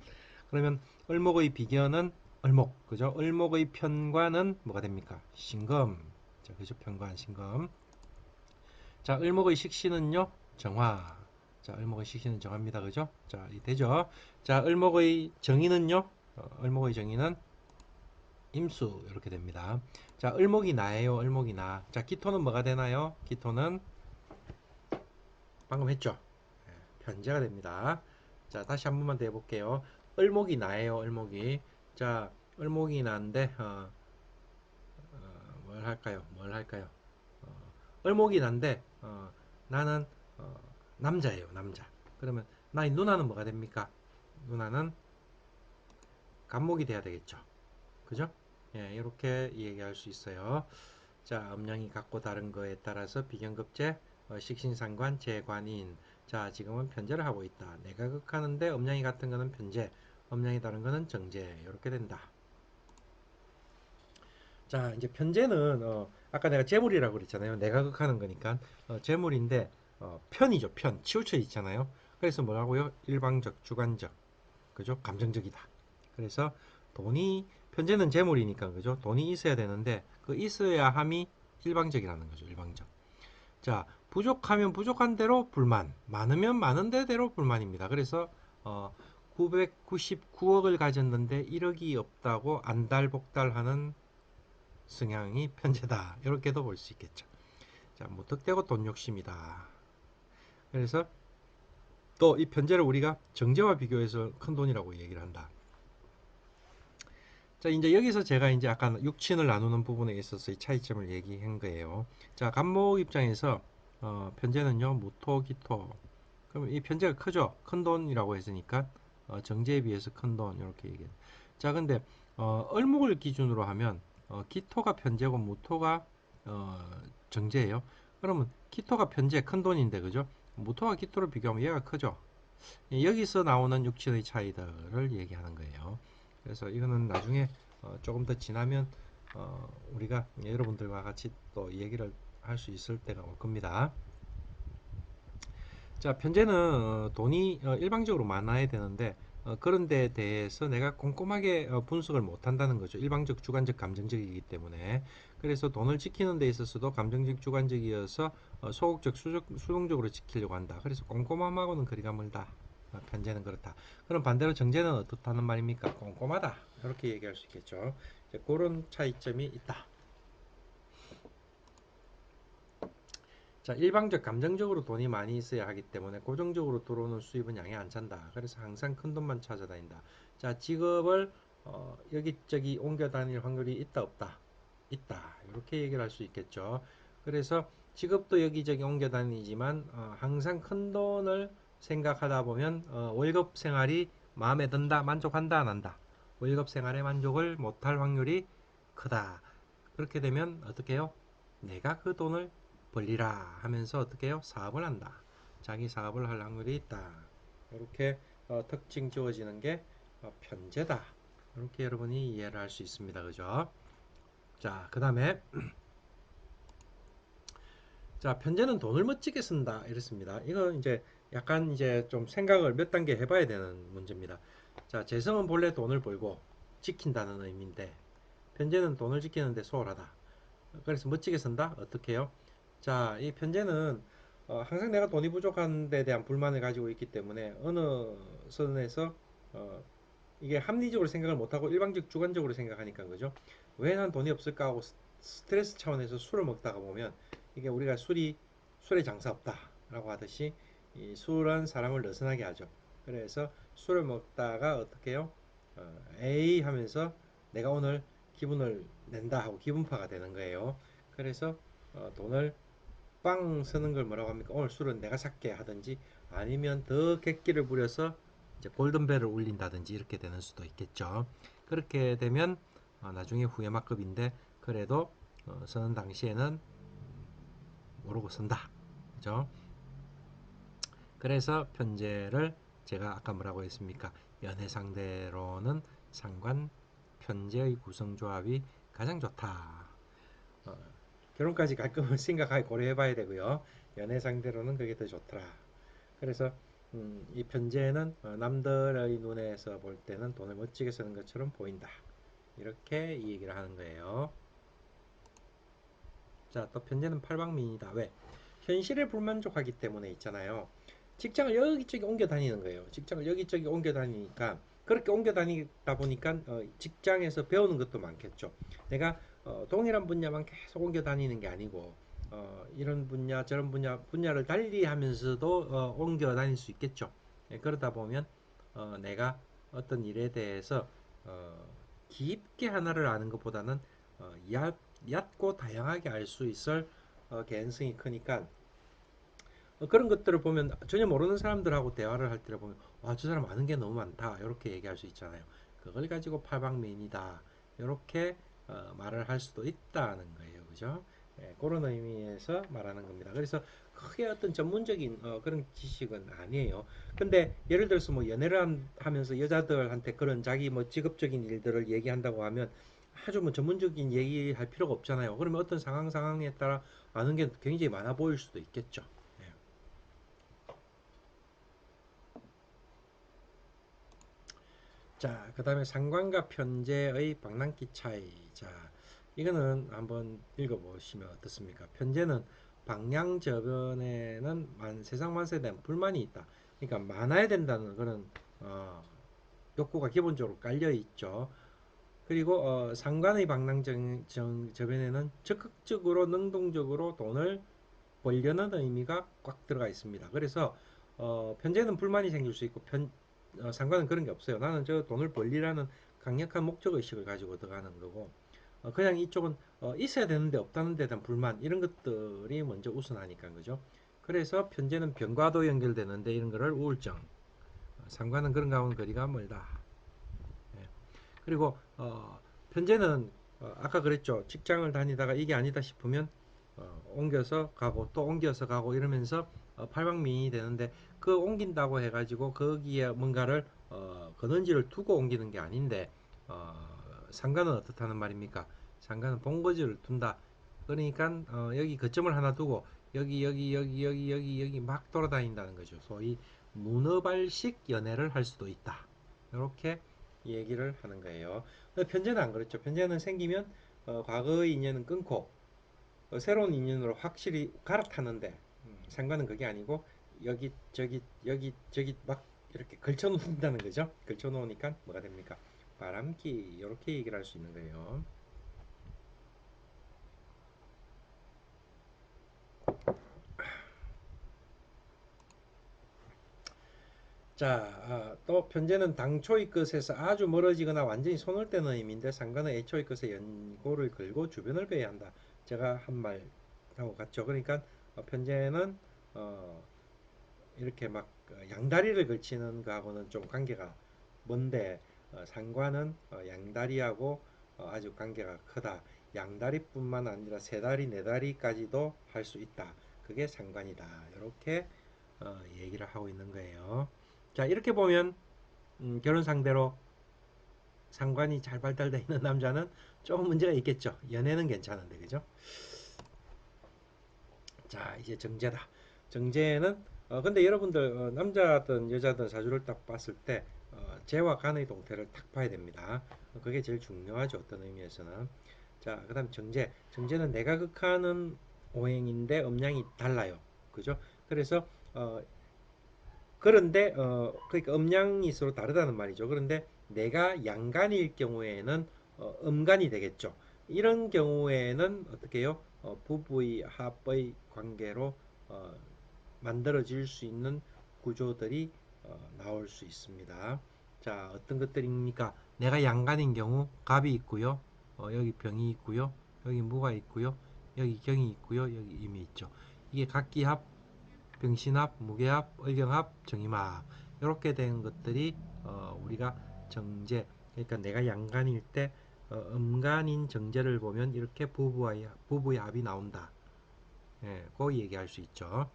그러면 을목의 비견은 을목. 그죠? 을목의 편관은 뭐가 됩니까? 신금. 자, 그죠? 편관, 신금. 자, 을목의 식신은요? 정화. 자, 을목의 식신은 정화입니다. 그죠? 자, 이 되죠? 자, 을목의 정의는요? 을목의 정의는 임수 이렇게 됩니다. 자, 을목이 나예요. 을목이 나. 자, 기토는 뭐가 되나요? 기토는 방금 했죠. 편제가 됩니다. 자, 다시 한 번만 더 해볼게요. 을목이 나예요. 을목이. 자, 을목이 나인데 뭘 할까요? 뭘 할까요? 을목이 난데 나는 남자예요. 남자. 그러면 나의 누나는 뭐가 됩니까? 누나는 간목이 돼야 되겠죠. 그죠? 예, 이렇게 얘기할 수 있어요. 자, 음량이 같고 다른 거에 따라서 비견급제, 식신상관, 재관인. 자, 지금은 편제를 하고 있다. 내가 극하는데 음량이 같은 거는 편제, 음량이 다른 거는 정제. 이렇게 된다. 자, 이제 편제는 아까 내가 재물이라고 그랬잖아요. 내가 극하는 거니까 재물인데 편이죠. 편, 치우쳐 있잖아요. 그래서 뭐라고요? 일방적, 주관적, 그죠? 감정적이다. 그래서 돈이 편제는 재물이니까 그죠? 돈이 있어야 되는데 그 있어야 함이 일방적이라는 거죠. 일방적. 자, 부족하면 부족한 대로 불만, 많으면 많은 대로 불만입니다. 그래서 999억을 가졌는데 1억이 없다고 안달복달하는 성향이 편제다. 이렇게도 볼 수 있겠죠. 자, 무턱대고 돈 욕심이다. 그래서 또 이 편제를 우리가 정제와 비교해서 큰 돈이라고 얘기를 한다. 자, 이제 여기서 제가 이제 아까 육친을 나누는 부분에 있어서의 차이점을 얘기한 거예요. 자, 간목 입장에서 편제는요, 무토, 기토. 그럼 이 편제가 크죠? 큰 돈이라고 했으니까 정제에 비해서 큰 돈 이렇게 얘기해요. 자, 근데 을목을 기준으로 하면 기토가 편제고 무토가 어, 정제예요. 그러면 기토가 편제 큰 돈인데 그죠? 무토와 기토를 비교하면 얘가 크죠? 여기서 나오는 육친의 차이들을 얘기하는 거예요. 그래서 이거는 나중에 조금 더 지나면 우리가 여러분들과 같이 또 얘기를 할 수 있을 때가 올 겁니다. 자, 편제는 돈이 일방적으로 많아야 되는데 그런 데 대해서 내가 꼼꼼하게 분석을 못 한다는 거죠. 일방적, 주관적, 감정적이기 때문에. 그래서 돈을 지키는 데 있어서도 감정적, 주관적이어서 소극적, 수동적으로 지키려고 한다. 그래서 꼼꼼함하고는 거리가 멀다. 편제는 그렇다. 그럼 반대로 정제는 어떻다는 말입니까? 꼼꼼하다. 이렇게 얘기할 수 있겠죠. 이제 그런 차이점이 있다. 자, 일방적 감정적으로 돈이 많이 있어야 하기 때문에 고정적으로 들어오는 수입은 양이 안 찬다. 그래서 항상 큰 돈만 찾아다닌다. 자, 직업을 여기저기 옮겨 다닐 확률이 있다 없다. 있다. 이렇게 얘기를 할 수 있겠죠. 그래서 직업도 여기저기 옮겨 다니지만 항상 큰 돈을 생각하다 보면 월급 생활이 마음에 든다, 만족한다, 안 한다. 월급 생활에 만족을 못할 확률이 크다. 그렇게 되면 어떻게 해요? 내가 그 돈을 벌리라 하면서 어떻게 해요? 사업을 한다. 자기 사업을 할 확률이 있다. 이렇게 특징 주어지는 게 편제다. 이렇게 여러분이 이해를 할 수 있습니다. 그죠? 자, 그 다음에 자, 편제는 돈을 멋지게 쓴다. 이렇습니다. 이거 이제 약간 이제 좀 생각을 몇 단계 해봐야 되는 문제입니다. 자, 재성은 본래 돈을 벌고 지킨다는 의미인데 편제는 돈을 지키는데 소홀하다. 그래서 멋지게 쓴다? 어떻게 해요? 자, 이 편제는 항상 내가 돈이 부족한 데 대한 불만을 가지고 있기 때문에 어느 선에서 어, 이게 합리적으로 생각을 못하고 일방적 주관적으로 생각하니까 그죠? 왜 난 돈이 없을까 하고 스트레스 차원에서 술을 먹다가 보면 이게 우리가 술에 장사 없다라고 하듯이 이 술은 사람을 느슨하게 하죠. 그래서 술을 먹다가 어떻게 해요? 에이 하면서 내가 오늘 기분을 낸다 하고 기분파가 되는 거예요. 그래서 돈을 빵 쓰는 걸 뭐라고 합니까? 오늘 술은 내가 살게 하든지 아니면 더 객기를 부려서 이제 골든벨을 울린다든지 이렇게 되는 수도 있겠죠. 그렇게 되면 나중에 후회막급인데 그래도 쓰는 당시에는 모르고 쓴다. 그죠? 그래서 편제를 제가 아까 뭐라고 했습니까? 연애 상대로는 상관 편제의 구성조합이 가장 좋다. 어, 결혼까지 갈 거면 생각하고 고려해 봐야 되고요. 연애 상대로는 그게 더 좋더라. 그래서 이 편제는 남들의 눈에서 볼 때는 돈을 멋지게 쓰는 것처럼 보인다. 이렇게 이 얘기를 하는 거예요. 자, 또 편제는 팔방미인이다. 왜? 현실에 불만족하기 때문에 있잖아요. 직장을 여기저기 옮겨 다니는 거예요. 직장을 여기저기 옮겨 다니니까 그렇게 옮겨 다니다 보니까 직장에서 배우는 것도 많겠죠. 내가 동일한 분야만 계속 옮겨 다니는 게 아니고 이런 분야 저런 분야를 달리 하면서도 옮겨 다닐 수 있겠죠. 예, 그러다 보면 내가 어떤 일에 대해서 어, 깊게 하나를 아는 것보다는 얕고 다양하게 알 수 있을 개연성이 크니까 그런 것들을 보면 전혀 모르는 사람들하고 대화를 할 때 보면 와, 저 사람 아는 게 너무 많다 이렇게 얘기할 수 있잖아요. 그걸 가지고 팔방미인이다 이렇게 말을 할 수도 있다는 거예요. 그죠? 예, 그런 의미에서 말하는 겁니다. 그래서 크게 어떤 전문적인 그런 지식은 아니에요. 근데 예를 들어서 뭐 연애를 하면서 여자들한테 그런 자기 뭐 직업적인 일들을 얘기한다고 하면 아주 뭐 전문적인 얘기할 필요가 없잖아요. 그러면 어떤 상황에 따라 아는 게 굉장히 많아 보일 수도 있겠죠. 예. 자, 그 다음에 상관과 편제의 방랑기 차이. 자, 이거는 한번 읽어보시면 어떻습니까? 편제는 방향저변에는 세상 만세에 대한 불만이 있다. 그러니까 많아야 된다는 그런 욕구가 기본적으로 깔려 있죠. 그리고 상관의 방랑저변에는 적극적으로 능동적으로 돈을 벌려는 의미가 꽉 들어가 있습니다. 그래서 편제는 불만이 생길 수 있고 상관은 그런 게 없어요. 나는 저 돈을 벌리라는 강력한 목적 의식을 가지고 들어가는 거고 그냥 이쪽은 있어야 되는데 없다는 데 대한 불만 이런 것들이 먼저 우선하니까 그죠. 그래서 편제는 병과도 연결되는데 이런 거를 우울증, 상관은 그런 거하고는 거리가 멀다. 예. 그리고 편제는 아까 그랬죠. 직장을 다니다가 이게 아니다 싶으면 옮겨서 가고 또 옮겨서 가고 이러면서 팔방미인이 되는데 그 옮긴다고 해가지고 거기에 뭔가를 근원지를 두고 옮기는 게 아닌데 어, 상관은 어떻다는 말입니까? 상관은 본거지를 둔다. 그러니까 여기 거점을 하나 두고 여기 막 돌아다닌다는 거죠. 소위 문어발식 연애를 할 수도 있다. 이렇게 얘기를 하는 거예요. 근데 편제는 안 그렇죠. 편제는 생기면 과거의 인연은 끊고 새로운 인연으로 확실히 갈아타는데 상관은 그게 아니고 여기 저기 막 이렇게 걸쳐 놓는다는 거죠. 걸쳐 놓으니까 뭐가 됩니까? 바람기 이렇게 얘기를 할 수 있는 거예요. 자, 또 편제는 당초의 끝에서 아주 멀어지거나 완전히 손을 떼는 의미인데 상관은 애초의 끝에 연고를 걸고 주변을 배회야 한다. 제가 한 말하고 같죠. 그러니까 편제는 어, 이렇게 막 양다리를 걸치는 거하고는 좀 관계가 먼데 상관은 양다리하고 아주 관계가 크다. 양다리뿐만 아니라 세 다리, 네 다리까지도 할 수 있다. 그게 상관이다. 이렇게 얘기를 하고 있는 거예요. 자, 이렇게 보면 결혼 상대로 상관이 잘 발달되어 있는 남자는 조금 문제가 있겠죠. 연애는 괜찮은데, 그죠? 자, 이제 정제다. 정제는 근데 여러분들 남자든 여자든 사주를 딱 봤을 때 재와 간의 동태를 딱 봐야 됩니다. 그게 제일 중요하죠. 어떤 의미에서는. 자, 그다음 정제. 정제는 내가 극하는 오행인데 음양이 달라요. 그죠? 그래서 그런데 그러니까 음양이 서로 다르다는 말이죠. 그런데 내가 양간일 경우에는 음간이 되겠죠. 이런 경우에는 어떻게 해요? 부부의 합의 관계로 어, 만들어질 수 있는 구조들이 나올 수 있습니다. 자, 어떤 것들입니까? 내가 양간인 경우 갑이 있고요. 여기 병이 있고요. 여기 무가 있고요. 여기 경이 있고요. 여기 임이 있죠. 이게 각기합 병신합, 무게합, 의경합, 정임합 이렇게 된 것들이 우리가 정제 그러니까 내가 양간일 때 음간인 정제를 보면 이렇게 부부의 합이 나온다. 예, 그 얘기할 수 있죠.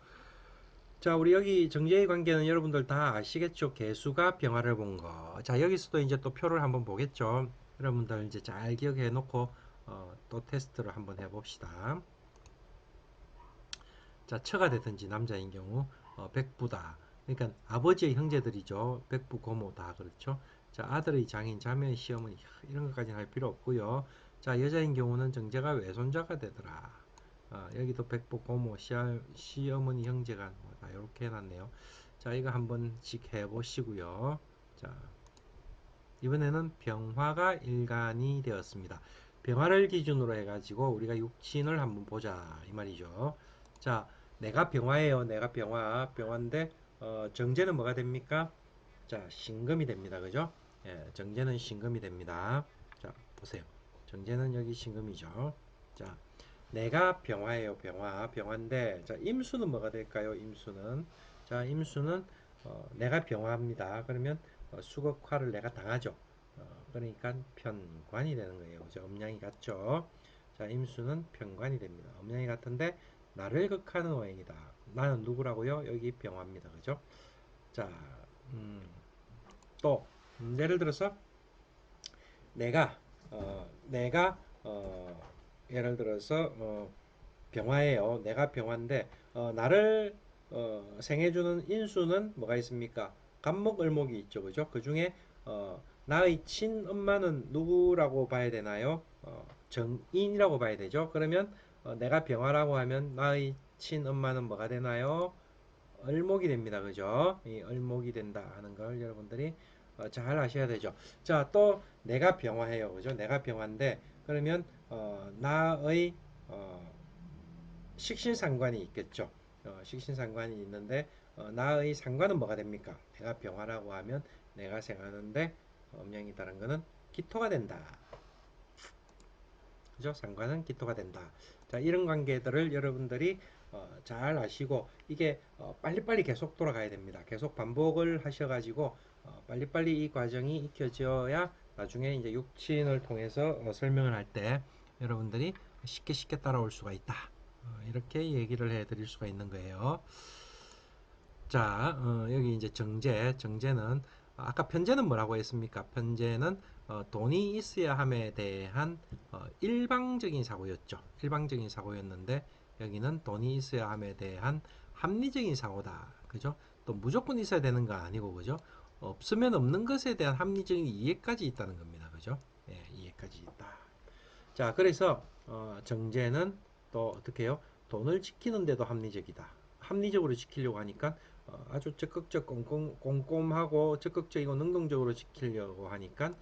자, 우리 여기 정제의 관계는 여러분들 다 아시겠죠? 개수가 병화를 본 거. 자, 여기서도 이제 또 표를 한번 보겠죠. 여러분들 이제 잘 기억해 놓고 또 테스트를 한번 해봅시다. 자, 처가 되든지 남자인 경우 백부다. 그러니까 아버지의 형제들이죠. 백부 고모다. 그렇죠? 자, 아들의 장인, 자매의 시어머니 이런 것까지는 할 필요 없고요. 자, 여자인 경우는 정제가 외손자가 되더라. 여기도 백부 고모, 시어머니 형제가 뭐다. 이렇게 해놨네요. 자, 이거 한번씩 해보시고요. 자, 이번에는 병화가 일간이 되었습니다. 병화를 기준으로 해가지고 우리가 육친을 한번 보자 이 말이죠. 자, 내가 병화예요. 내가 병화인데 정제는 뭐가 됩니까? 자, 신금이 됩니다. 그죠? 예, 정제는 신금이 됩니다. 자, 보세요. 정제는 여기 신금이죠. 자, 내가 병화예요. 병화인데 자, 임수는 뭐가 될까요? 임수는 자, 임수는 내가 병화입니다. 그러면 수극화를 내가 당하죠. 그러니까 편관이 되는 거예요. 그죠? 음양이 같죠? 자, 임수는 편관이 됩니다. 음양이 같은데 나를 극하는 오행이다. 나는 누구라고요? 여기 병화입니다. 그죠? 자, 음, 또 예를 들어서 내가 예를 들어서 병화예요. 내가 병화인데 나를 생해주는 인수는 뭐가 있습니까? 간목, 을목이 있죠, 그죠? 그 중에 나의 친엄마는 누구라고 봐야 되나요? 정인이라고 봐야 되죠. 그러면 내가 병화라고 하면 나의 친엄마는 뭐가 되나요? 을목이 됩니다. 그죠? 이 을목이 된다 하는 걸 여러분들이 잘 아셔야 되죠. 자, 또 내가 병화해요. 그죠? 내가 병화인데 그러면 나의 어, 식신상관이 있겠죠. 식신상관이 있는데 나의 상관은 뭐가 됩니까? 내가 병화라고 하면 내가 생하는데 음양이 다른 거는 기토가 된다. 그죠? 상관은 기토가 된다. 자, 이런 관계들을 여러분들이 잘 아시고 이게 빨리빨리 계속 돌아가야 됩니다. 계속 반복을 하셔가지고 빨리빨리 이 과정이 익혀져야 나중에 이제 육친을 통해서 설명을 할 때 여러분들이 쉽게 따라올 수가 있다. 이렇게 얘기를 해드릴 수가 있는 거예요. 자, 여기 이제 정제는 아까 편제는 뭐라고 했습니까? 편제는 돈이 있어야 함에 대한 일방적인 사고였죠. 일방적인 사고였는데 여기는 돈이 있어야 함에 대한 합리적인 사고다. 그죠? 또 무조건 있어야 되는 거 아니고, 그죠? 없으면 없는 것에 대한 합리적인 이해까지 있다는 겁니다. 그죠? 예, 이해까지 있다. 자, 그래서 정제는 또 어떻게 해요? 돈을 지키는데도 합리적이다. 합리적으로 지키려고 하니까 아주 적극적 꼼꼼하고 적극적이고 능동적으로 지키려고 하니까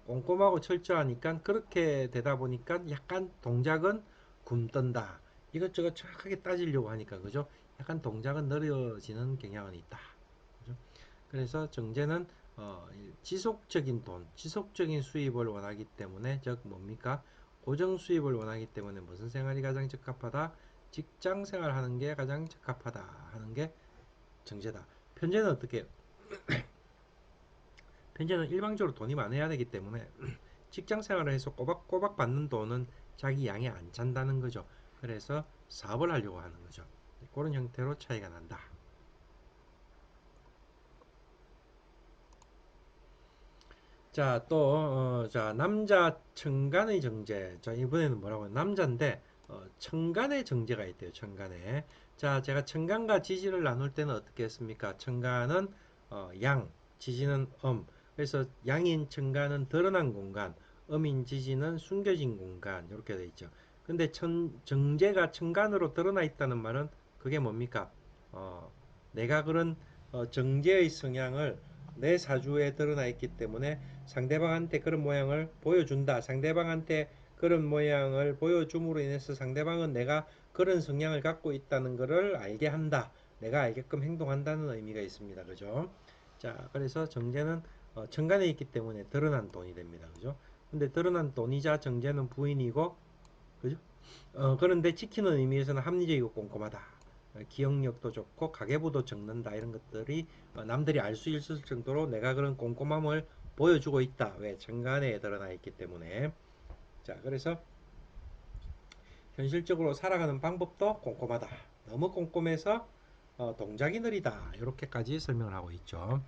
꼼꼼하고 철저하니까 그렇게 되다 보니까 약간 동작은 굼뜬다. 이것저것 정확하게 따지려고 하니까 그죠? 약간 동작은 느려지는 경향은 있다. 그죠? 그래서 정제는 지속적인 돈, 지속적인 수입을 원하기 때문에 즉 뭡니까? 고정 수입을 원하기 때문에 무슨 생활이 가장 적합하다? 직장 생활하는 게 가장 적합하다 하는 게 정제다. 편제는 어떻게 해요? 편제는 일방적으로 돈이 많아야 되기 때문에 직장 생활을 해서 꼬박꼬박 받는 돈은 자기 양에 안 찬다는 거죠. 그래서 사업을 하려고 하는 거죠. 그런 형태로 차이가 난다. 자, 또, 자, 남자 청간의 정제. 자, 이번에는 뭐라고? 남자인데, 청간의 정제가 있대요, 청간에. 자, 제가 청간과 지지를 나눌 때는 어떻게 했습니까? 청간은, 양, 지지는 그래서 양인 청간은 드러난 공간, 음인 지지는 숨겨진 공간, 이렇게 돼 있죠. 근데 정제가 청간으로 드러나 있다는 말은 그게 뭡니까? 내가 그런 정제의 성향을 내 사주에 드러나 있기 때문에 상대방한테 그런 모양을 보여준다. 상대방한테 그런 모양을 보여줌으로 인해서 상대방은 내가 그런 성향을 갖고 있다는 것을 알게 한다. 내가 알게끔 행동한다는 의미가 있습니다. 그죠? 자, 그래서 정제는 천간에 있기 때문에 드러난 돈이 됩니다. 그죠? 근데 드러난 돈이자 정제는 부인이고, 그죠? 그런데 지키는 의미에서는 합리적이고 꼼꼼하다. 기억력도 좋고 가계부도 적는다 이런 것들이 남들이 알 수 있을 정도로 내가 그런 꼼꼼함을 보여주고 있다. 왜? 정간에 드러나 있기 때문에. 자, 그래서 현실적으로 살아가는 방법도 꼼꼼하다. 너무 꼼꼼해서 동작이 느리다. 이렇게까지 설명을 하고 있죠.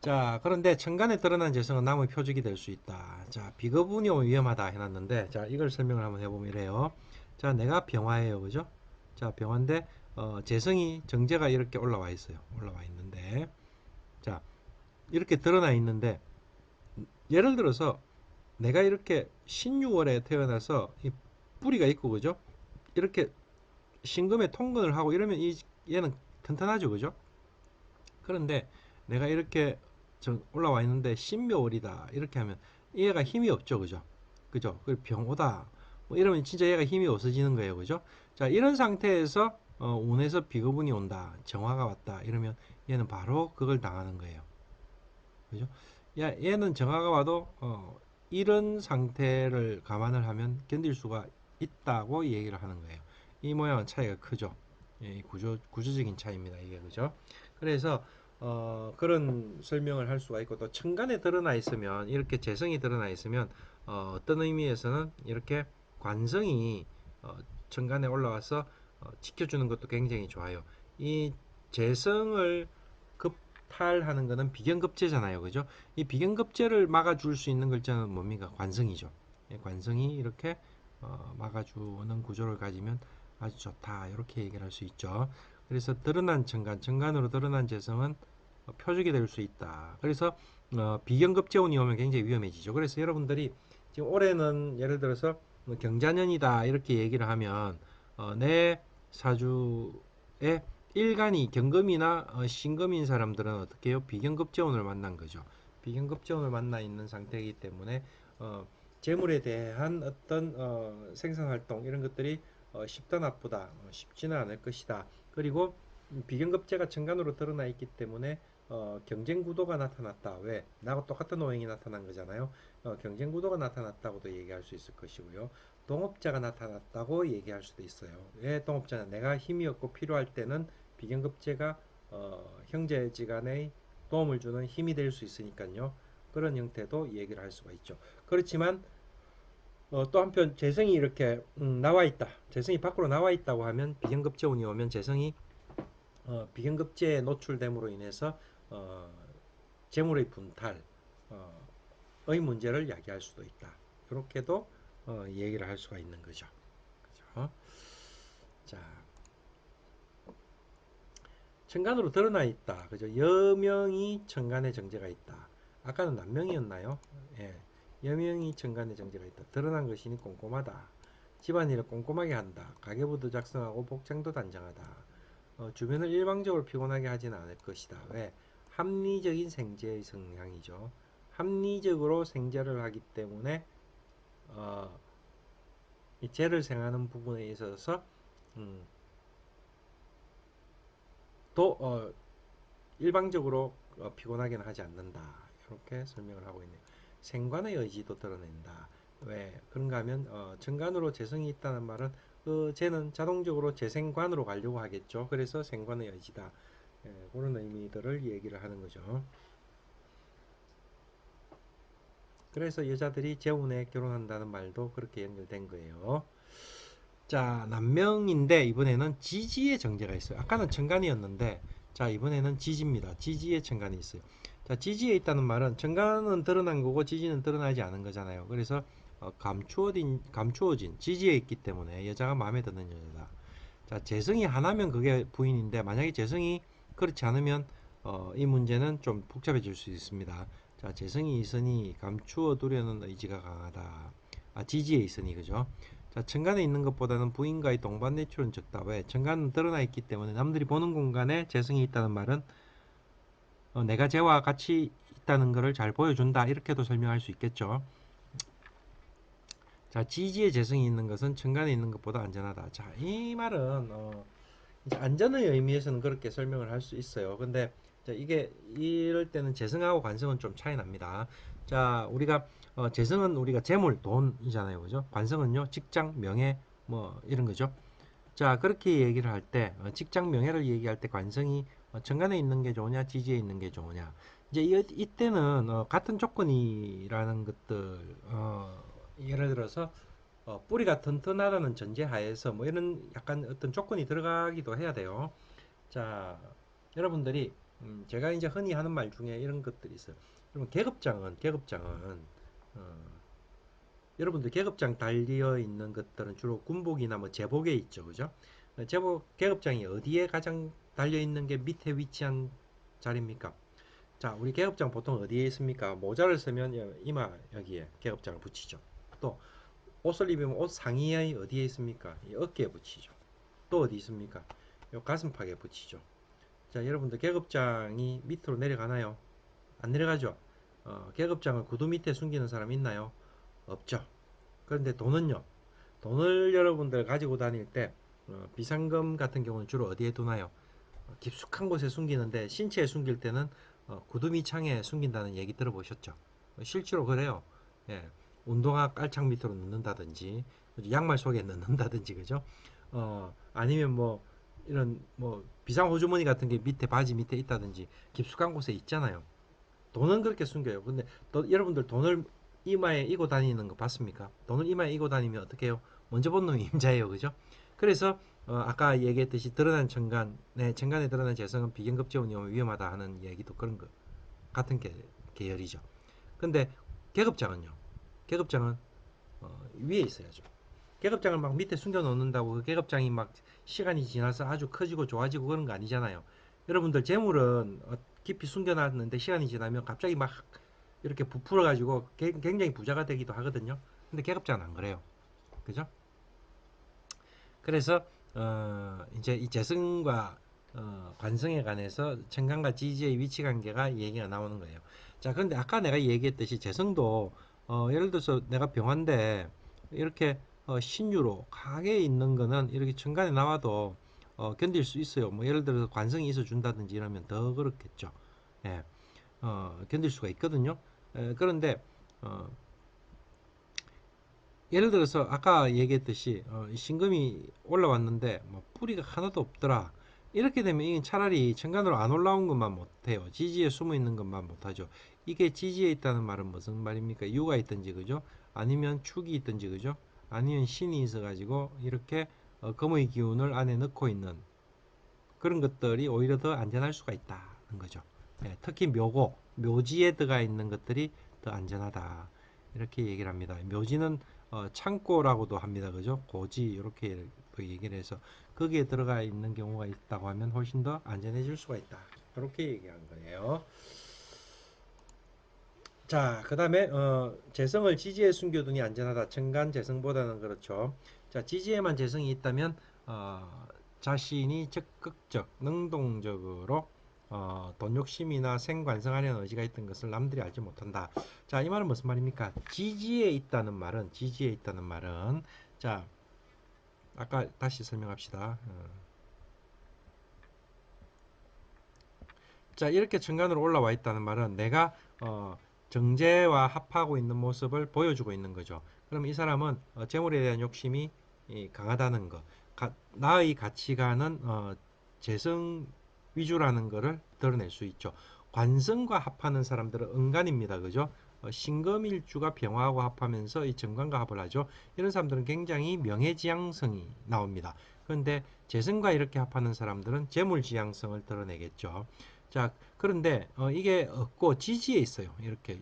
자, 그런데 천간에 드러난 재성은 남의 표적이 될 수 있다. 자, 비거분이 위험하다 해놨는데, 자, 이걸 설명을 한번 해보면 이래요. 자, 내가 병화예요, 그죠? 자, 병화인데, 재성이 정제가 이렇게 올라와 있어요. 올라와 있는데, 자, 이렇게 드러나 있는데, 예를 들어서 내가 이렇게 신유월에 태어나서 이 뿌리가 있고, 그죠? 이렇게 신금에 통근을 하고 이러면 얘는 튼튼하죠, 그죠? 그런데 내가 이렇게 올라와 있는데 신묘월이다 이렇게 하면 얘가 힘이 없죠, 그죠? 그죠? 그 병오다 뭐 이러면 진짜 얘가 힘이 없어지는 거예요, 그죠? 자, 이런 상태에서 운에서 비거분이 온다, 정화가 왔다 이러면 얘는 바로 그걸 당하는 거예요, 그죠? 야, 얘는 정화가 와도 이런 상태를 감안을 하면 견딜 수가 있다고 얘기를 하는 거예요. 이 모양은 차이가 크죠. 예, 구조적인 차이입니다. 이게 그죠? 그래서 그런 설명을 할 수가 있고 또 천간에 드러나 있으면 이렇게 재성이 드러나 있으면 어떤 의미에서는 이렇게 관성이 천간에 올라와서 지켜주는 것도 굉장히 좋아요. 이 재성을 급탈하는 것은 비견급제잖아요, 그죠? 이 비견급제를 막아줄 수 있는 글자는 뭡니까? 관성이죠. 예, 관성이 이렇게 막아주는 구조를 가지면 아주 좋다 이렇게 얘기를 할 수 있죠. 그래서 드러난 천간, 천간으로 드러난 재성은 표적이 될 수 있다. 그래서 비견급 재운이 오면 굉장히 위험해지죠. 그래서 여러분들이 지금 올해는 예를 들어서 뭐 경자년이다 이렇게 얘기를 하면 내 사주에 일간이 경금이나 신금인 사람들은 어떻게 해요? 비견급 재운을 만난 거죠. 비견급 재운을 만나 있는 상태이기 때문에 재물에 대한 어떤 생산 활동 이런 것들이 쉽다 나쁘다 쉽지는 않을 것이다. 그리고 비견급제가 천간으로 드러나 있기 때문에 경쟁 구도가 나타났다. 왜? 나하고 똑같은 오행이 나타난 거잖아요. 경쟁 구도가 나타났다고도 얘기할 수 있을 것이고요. 동업자가 나타났다고 얘기할 수도 있어요. 왜 동업자는 내가 힘이 없고 필요할 때는 비견급제가 형제지간의 도움을 주는 힘이 될 수 있으니까요. 그런 형태도 얘기를 할 수가 있죠. 그렇지만 또 한편 재성이 이렇게 나와 있다. 재성이 밖으로 나와 있다고 하면 비견급제운이 오면 재성이 비견급제에 노출됨으로 인해서 어, 재물의 분탈, 의 문제를 야기할 수도 있다. 이렇게도 얘기를 할 수가 있는 거죠. 그죠? 자, 천간으로 드러나 있다. 그죠? 여명이 천간에 정제가 있다. 아까는 남명이었나요? 예. 여명이 천간에 정제가 있다. 드러난 것이니 꼼꼼하다. 집안일을 꼼꼼하게 한다. 가계부도 작성하고 복장도 단정하다. 주변을 일방적으로 피곤하게 하지는 않을 것이다. 왜? 합리적인 생제의 성향이죠. 합리적으로 생제를 하기 때문에 어, 이 재를 생하는 부분에 있어서 음, 또 일방적으로 피곤하게는 하지 않는다. 이렇게 설명을 하고 있네요. 생관의 의지도 드러낸다. 왜 그런가 하면 정관으로 재성이 있다는 말은 그 쟤는 자동적으로 재생관으로 가려고 하겠죠. 그래서 생관의 의지다. 예, 그런 의미들을 얘기를 하는 거죠. 그래서 여자들이 재혼에 결혼한다는 말도 그렇게 연결된 거예요. 자, 남명인데 이번에는 지지의 정제가 있어요. 아까는 정관이었는데 자, 이번에는 지지입니다. 지지의 정관이 있어요. 자, 지지에 있다는 말은 정관은 드러난 거고 지지는 드러나지 않은 거잖아요. 그래서 감추어진 지지에 있기 때문에 여자가 마음에 드는 여자다. 자, 재성이 하나면 그게 부인인데 만약에 재성이 그렇지 않으면 이 문제는 좀 복잡해질 수 있습니다. 자, 재성이 있으니 감추어 두려는 의지가 강하다. 아, 지지에 있으니 그죠? 자, 천간에 있는 것보다는 부인과의 동반 내출은 적다. 왜? 천간은 드러나 있기 때문에 남들이 보는 공간에 재성이 있다는 말은 내가 쟤와 같이 있다는 것을 잘 보여준다. 이렇게도 설명할 수 있겠죠. 자, 지지에 재성이 있는 것은 천간에 있는 것보다 안전하다. 자, 이 말은 이제 안전의 의미에서는 그렇게 설명을 할 수 있어요. 근데 자, 이게 이럴 때는 재성하고 관성은 좀 차이 납니다. 자, 우리가 재성은 우리가 재물, 돈이잖아요. 그죠? 관성은요, 직장, 명예 뭐 이런 거죠. 자, 그렇게 얘기를 할 때 직장 명예를 얘기할 때 관성이 정관에 있는 게 좋으냐, 지지에 있는 게 좋으냐. 이제 이때는 같은 조건이라는 것들 예를 들어서 뿌리가 튼튼하다는 전제 하에서 뭐 이런 약간 어떤 조건이 들어가기도 해야 돼요. 자, 여러분들이 제가 이제 흔히 하는 말 중에 이런 것들이 있어요. 여러분 계급장은 여러분들 계급장 달려 있는 것들은 주로 군복이나 뭐 제복에 있죠, 그죠? 제복 계급장이 어디에 가장 달려 있는 게 밑에 위치한 자리입니까? 자, 우리 계급장 보통 어디에 있습니까? 모자를 쓰면 이마 여기에 계급장을 붙이죠. 또 옷을 입으면 옷 상의에 어디에 있습니까? 이 어깨에 붙이죠. 또 어디 있습니까? 요 가슴팍에 붙이죠. 자, 여러분들 계급장이 밑으로 내려가나요? 안 내려가죠? 계급장을 구두 밑에 숨기는 사람 있나요? 없죠. 그런데 돈은요? 돈을 여러분들 가지고 다닐 때 비상금 같은 경우는 주로 어디에 두나요? 깊숙한 곳에 숨기는데 신체에 숨길 때는 구두 밑창에 숨긴다는 얘기 들어보셨죠? 실제로 그래요. 예, 운동화 깔창 밑으로 넣는다든지 양말 속에 넣는다든지 그죠? 아니면 뭐 이런 뭐 비상호주머니 같은 게 밑에 바지 밑에 있다든지 깊숙한 곳에 있잖아요. 돈은 그렇게 숨겨요. 근데 또 여러분들 돈을 이마에 이고 다니는 거 봤습니까? 돈을 이마에 이고 다니면 어떻게 해요? 먼저 본 놈이 임자예요. 그죠? 그래서 아까 얘기했듯이 드러난 천간에 드러난 재성은 비경급제운이 오면 위험하다 하는 얘기도 그런 거 같은 계열이죠. 근데 계급장은요. 계급장은 위에 있어야죠. 계급장을 막 밑에 숨겨 놓는다고 그 계급장이 막 시간이 지나서 아주 커지고 좋아지고 그런 거 아니잖아요. 여러분들 재물은 깊이 숨겨놨는데 시간이 지나면 갑자기 막 이렇게 부풀어 가지고 굉장히 부자가 되기도 하거든요. 근데 계급장은 안 그래요. 그죠? 그래서 이제 이 재성과 관성에 관해서 천간과 지지의 위치 관계가 얘기가 나오는 거예요. 자, 그런데 아까 내가 얘기했듯이 재성도 예를 들어서 내가 병환데 이렇게 신유로 강하게 있는 거는 이렇게 천간에 나와도 견딜 수 있어요. 뭐 예를 들어서 관성이 있어 준다든지 이러면 더 그렇겠죠. 예, 견딜 수가 있거든요. 그런데 어, 예를 들어서 아까 얘기했듯이 신금이 올라왔는데 뭐 뿌리가 하나도 없더라. 이렇게 되면 이게 차라리 천간으로 안 올라온 것만 못해요. 지지에 숨어 있는 것만 못하죠. 이게 지지에 있다는 말은 무슨 말입니까? 유가 있든지 그죠? 아니면 축이 있든지 그죠? 아니면 신이 있어가지고 이렇게 금의 기운을 안에 넣고 있는 그런 것들이 오히려 더 안전할 수가 있다는 거죠. 예, 특히 묘지에 들어가 있는 것들이 더 안전하다. 이렇게 얘기를 합니다. 묘지는 창고라고도 합니다. 그죠? 고지 이렇게도 이렇게 얘기를 해서 거기에 들어가 있는 경우가 있다고 하면 훨씬 더 안전해질 수가 있다. 그렇게 얘기한 거예요. 자, 그 다음에 재성을 지지에 숨겨두니 안전하다. 정간 재성보다는 그렇죠. 자, 지지에만 재성이 있다면 자신이 적극적, 능동적으로 돈 욕심이나 생관성하려는 의지가 있던 것을 남들이 알지 못한다. 자, 이 말은 무슨 말입니까? 지지에 있다는 말은 자, 아까 다시 설명합시다. 자, 이렇게 정관으로 올라와 있다는 말은 내가 정제와 합하고 있는 모습을 보여주고 있는 거죠. 그럼 이 사람은 재물에 대한 욕심이 강하다는 거, 나의 가치관은 재성 위주라는 것을 드러낼 수 있죠. 관성과 합하는 사람들은 은간입니다. 그죠? 신금일주가 병화하고 합하면서 이 정관과 합을 하죠. 이런 사람들은 굉장히 명예지향성이 나옵니다. 그런데 재성과 이렇게 합하는 사람들은 재물지향성을 드러내겠죠. 자, 그런데 이게 없고 지지에 있어요. 이렇게.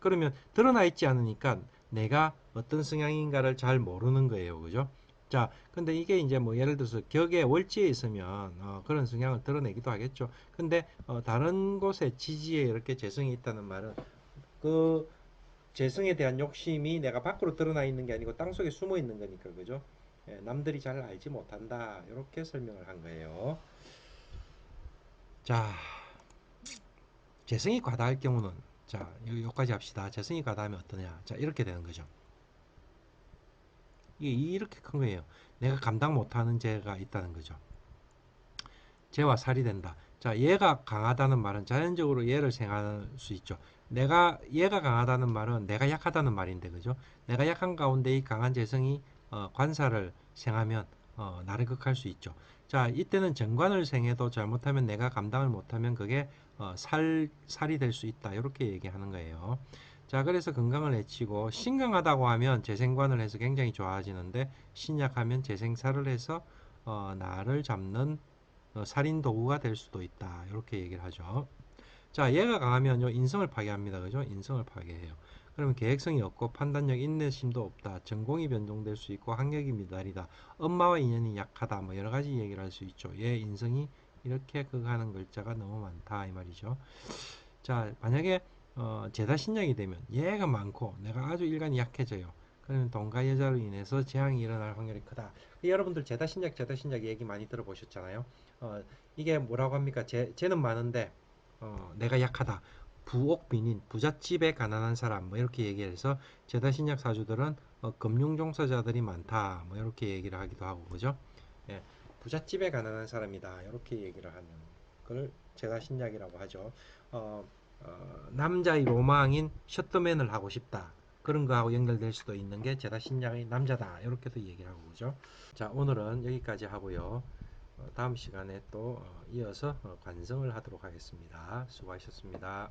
그러면 드러나 있지 않으니까 내가 어떤 성향인가를 잘 모르는 거예요. 그죠? 자, 근데 이게 이제 뭐 예를 들어서 격의 월지에 있으면 그런 성향을 드러내기도 하겠죠. 근데 다른 곳에 지지에 이렇게 재성이 있다는 말은 그 재성에 대한 욕심이 내가 밖으로 드러나 있는 게 아니고 땅속에 숨어 있는 거니까. 그죠? 예, 남들이 잘 알지 못한다. 이렇게 설명을 한 거예요. 자, 재성이 과다할 경우는 자, 여기까지 합시다. 재성이 과다하면 어떠냐? 자, 이렇게 되는 거죠. 이게 이렇게 큰 거예요. 내가 감당 못하는 죄가 있다는 거죠. 죄와 살이 된다. 자, 얘가 강하다는 말은 자연적으로 얘를 생각할 수 있죠. 얘가 강하다는 말은 내가 약하다는 말인데, 그죠? 내가 약한 가운데 이 강한 재성이 관사를 생하면 나를 극할 수 있죠. 자, 이때는 정관을 생해도 잘못하면 내가 감당을 못하면 그게 살이 될 수 있다. 이렇게 얘기하는 거예요. 자, 그래서 건강을 해치고 신강하다고 하면 재생관을 해서 굉장히 좋아지는데 신약하면 재생살을 해서 나를 잡는 살인 도구가 될 수도 있다. 이렇게 얘기를 하죠. 자, 얘가 강하면요, 인성을 파괴합니다. 그죠? 인성을 파괴해요. 그러면 계획성이 없고 판단력, 인내심도 없다. 전공이 변동될 수 있고 학력이 미달이다. 엄마와 인연이 약하다. 뭐 여러 가지 얘기를 할 수 있죠. 얘 인성이 이렇게 극하는 글자가 너무 많다 이 말이죠. 자, 만약에 제다신약이 되면 얘가 많고 내가 아주 일간이 약해져요. 그러면 동가 여자로 인해서 재앙이 일어날 확률이 크다. 여러분들 제다신약 얘기 많이 들어보셨잖아요. 이게 뭐라고 합니까? 쟤는 많은데 내가 약하다. 부옥빈인, 부잣집에 가난한 사람, 뭐 이렇게 얘기해서 제다신약 사주들은 금융 종사자들이 많다. 뭐 이렇게 얘기를 하기도 하고, 그죠? 예, 부잣집에 가난한 사람이다. 이렇게 얘기를 하는 걸 제다신약이라고 하죠. 어, 남자의 로망인 셔터맨을 하고 싶다. 그런 거하고 연결될 수도 있는 게 제다신약의 남자다. 이렇게도 얘기를 하고, 그죠? 자, 오늘은 여기까지 하고요. 다음 시간에 또 이어서 관성을 하도록 하겠습니다. 수고하셨습니다.